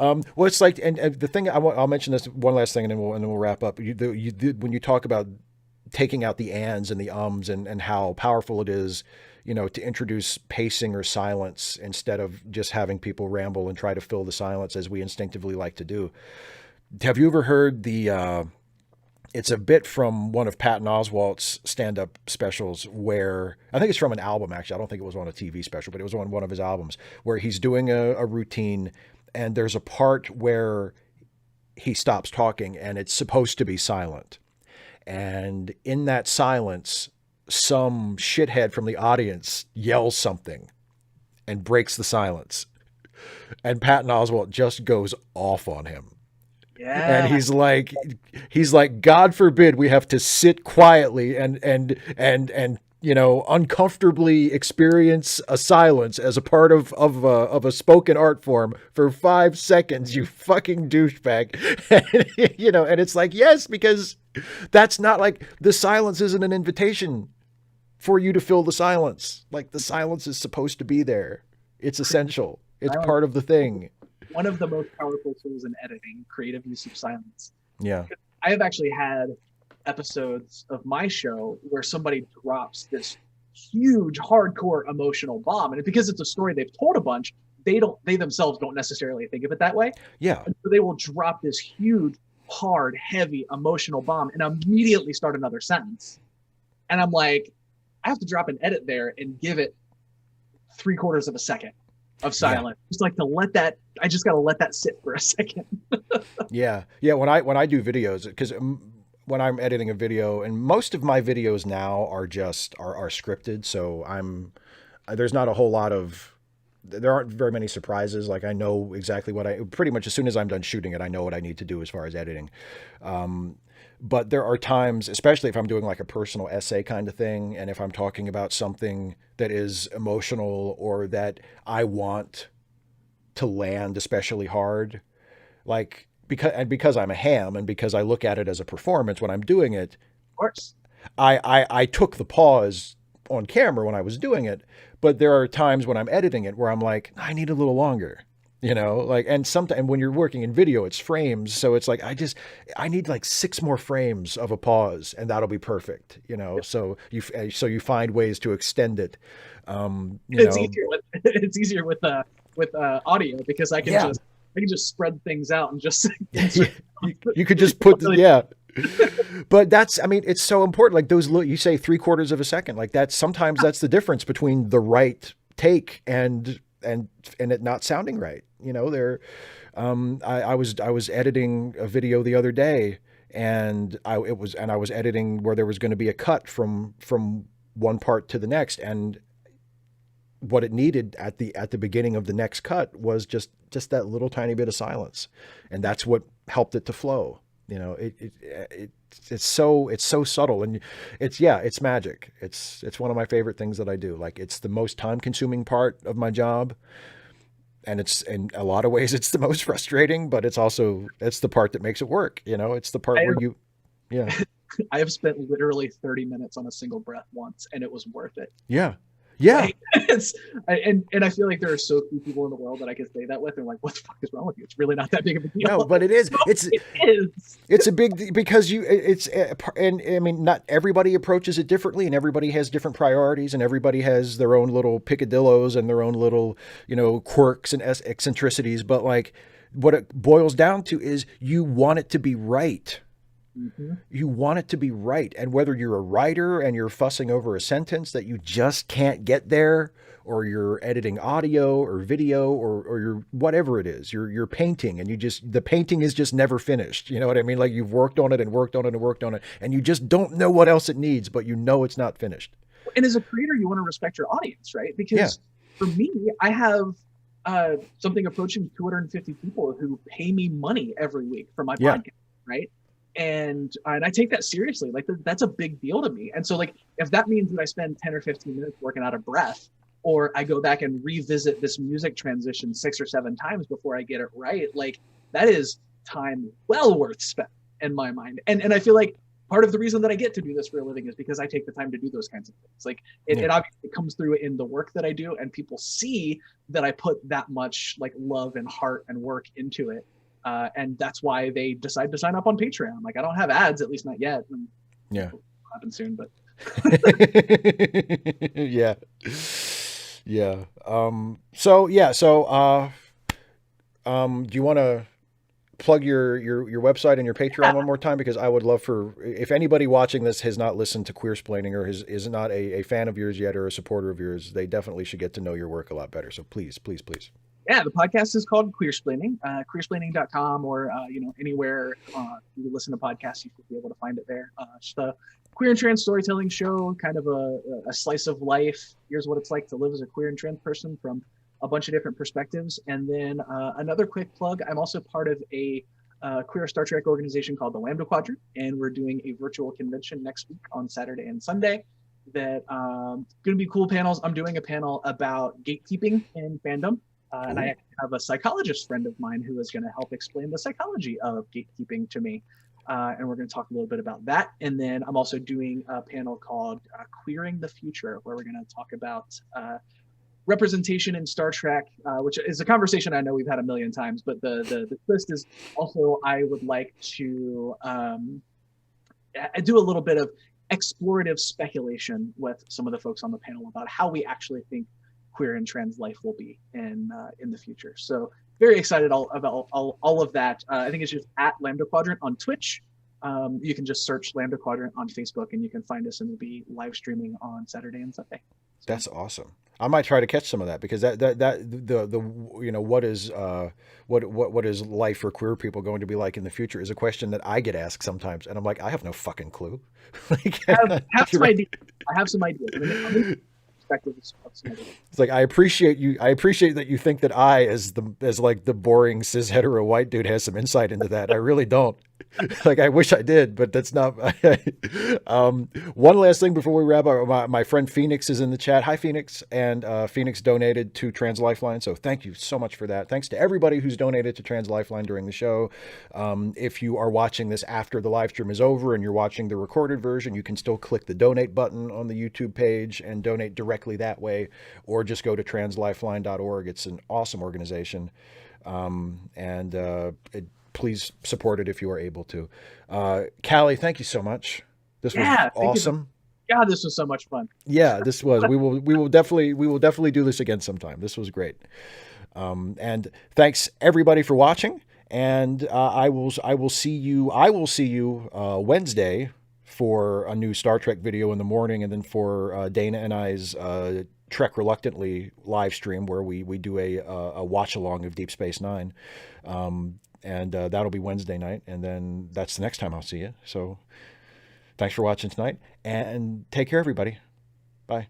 well, it's like, and the thing I'll mention this one last thing, and then we'll wrap up. When you talk about taking out the ands and the ums and how powerful it is, to introduce pacing or silence instead of just having people ramble and try to fill the silence as we instinctively like to do. Have you ever heard it's a bit from one of Patton Oswalt's stand-up specials where, I think it's from an album, actually. I don't think it was on a TV special, but it was on one of his albums, where he's doing a routine, and there's a part where he stops talking and it's supposed to be silent. And in that silence, some shithead from the audience yells something and breaks the silence. And Patton Oswalt just goes off on him. Yeah. And he's like, God forbid we have to sit quietly and uncomfortably experience a silence as a part of a spoken art form for 5 seconds, you fucking douchebag. And it's like, yes, because that's not, like, the silence isn't an invitation for you to fill the silence. Like, the silence is supposed to be there. It's essential. It's part of the thing. One of the most powerful tools in editing, creative use of silence. Yeah. I have actually had episodes of my show where somebody drops this huge, hardcore emotional bomb. And because it's a story they've told a bunch, they themselves don't necessarily think of it that way. Yeah. And so they will drop this huge, hard, heavy, emotional bomb and immediately start another sentence. And I'm like, I have to drop an edit there and give it 3/4 of a second of silence. Yeah. Just like to let that, I just got to let that sit for a second. Yeah. When I do videos, because when I'm editing a video, and most of my videos now are scripted. So there's not a whole lot there aren't very many surprises. Like, I know exactly pretty much as soon as I'm done shooting it, I know what I need to do as far as editing. But there are times, especially if I'm doing like a personal essay kind of thing, and if I'm talking about something that is emotional or that I want to land especially hard, like, because I'm a ham and because I look at it as a performance when I'm doing it, of course, I took the pause on camera when I was doing it, but there are times when I'm editing it where I'm like, I need a little longer. And sometimes when you're working in video, it's frames. So it's like, I need like 6 more frames of a pause and that'll be perfect. So you find ways to extend it. It's easier with audio because I can just spread things out and just, you could just put, but it's so important. Like those, you say 3/4 of a second, like sometimes that's the difference between the right take and and it not sounding right. You know, I was editing a video the other day, and I was editing where there was going to be a cut from one part to the next, and what it needed at the beginning of the next cut was just that little tiny bit of silence, and that's what helped it to flow. You know, it's so subtle, and it's magic. It's one of my favorite things that I do. Like, it's the most time consuming part of my job, and it's, in a lot of ways, it's the most frustrating, but it's the part that makes it work. You know, it's the part where you, yeah, I have spent literally 30 minutes on a single breath once, and it was worth it. yeah. Yeah. Like, and I feel like there are so few people in the world that I can say that with. They're like, what the fuck is wrong with you? It's really not that big of a deal. No, but it is. It is. It's a big, because and I mean, not everybody approaches it differently, and everybody has different priorities, and everybody has their own little picadillos and their own little, quirks and eccentricities. But like, what it boils down to is you want it to be right. Mm-hmm. You want it to be right. And whether you're a writer and you're fussing over a sentence that you just can't get there, or you're editing audio or video, or you're whatever it is, you're painting, and the painting is just never finished. You know what I mean? Like, you've worked on it and worked on it and worked on it, and you just don't know what else it needs, but you know it's not finished. And as a creator, you want to respect your audience, right? Because for me, I have something approaching 250 people who pay me money every week for my podcast, right? And I take that seriously. Like, that's a big deal to me. And so, like, if that means that I spend 10 or 15 minutes working out of breath, or I go back and revisit this music transition 6 or 7 times before I get it right, like, that is time well worth spent in my mind. And I feel like part of the reason that I get to do this for a living is because I take the time to do those kinds of things. Like, it obviously comes through in the work that I do, and people see that I put that much, like, love and heart and work into it. And that's why they decide to sign up on Patreon. Like, I don't have ads, at least not yet. Yeah. It'll happen soon, but. Yeah. Yeah. So do you want to plug your website and your Patreon one more time? Because I would love if anybody watching this has not listened to Queersplaining, or is not a fan of yours yet, or a supporter of yours, they definitely should get to know your work a lot better. So please. Yeah, the podcast is called Queersplaining, queersplaining.com, or, anywhere you listen to podcasts, you should be able to find it there. Just a queer and trans storytelling show, kind of a slice of life. Here's what it's like to live as a queer and trans person from a bunch of different perspectives. And then another quick plug, I'm also part of a queer Star Trek organization called the Lambda Quadrant, and we're doing a virtual convention next week on Saturday and Sunday. That going to be cool panels. I'm doing a panel about gatekeeping in fandom. And I actually have a psychologist friend of mine who is going to help explain the psychology of gatekeeping to me. And we're going to talk a little bit about that. And then I'm also doing a panel called Queering the Future, where we're going to talk about representation in Star Trek, which is a conversation I know we've had a million times. But the twist is also, I would like to do a little bit of explorative speculation with some of the folks on the panel about how we actually think queer and trans life will be in the future. So very excited about all of that. I think it's just at Lambda Quadrant on Twitch. You can just search Lambda Quadrant on Facebook, and you can find us, and we'll be live streaming on Saturday and Sunday. So. That's awesome. I might try to catch some of that, because what is life for queer people going to be like in the future is a question that I get asked sometimes, and I'm like, I have no fucking clue. Like, I have some ideas. I have some ideas. It's like, I appreciate that you think that I, as like the boring cis hetero white dude, has some insight into that. I really don't. Like, I wish I did, but that's not. One last thing before we wrap up, my friend Phoenix is in the chat. Hi, Phoenix. And Phoenix donated to Trans Lifeline, so thank you so much for that. Thanks to everybody who's donated to Trans Lifeline during the show. If you are watching this after the live stream is over and you're watching the recorded version, you can still click the donate button on the YouTube page and donate directly that way, or just go to translifeline.org. It's an awesome organization, please support it if you are able to. Callie, thank you so much. This was awesome. God, this was so much fun. Yeah, this was. We will definitely do this again sometime. This was great. And thanks everybody for watching. And I will see you Wednesday for a new Star Trek video in the morning, and then for Dana and I's Trek Reluctantly live stream where we do a watch along of Deep Space Nine, and that'll be Wednesday night, and then that's the next time I'll see you. So thanks for watching tonight, and take care, everybody. Bye.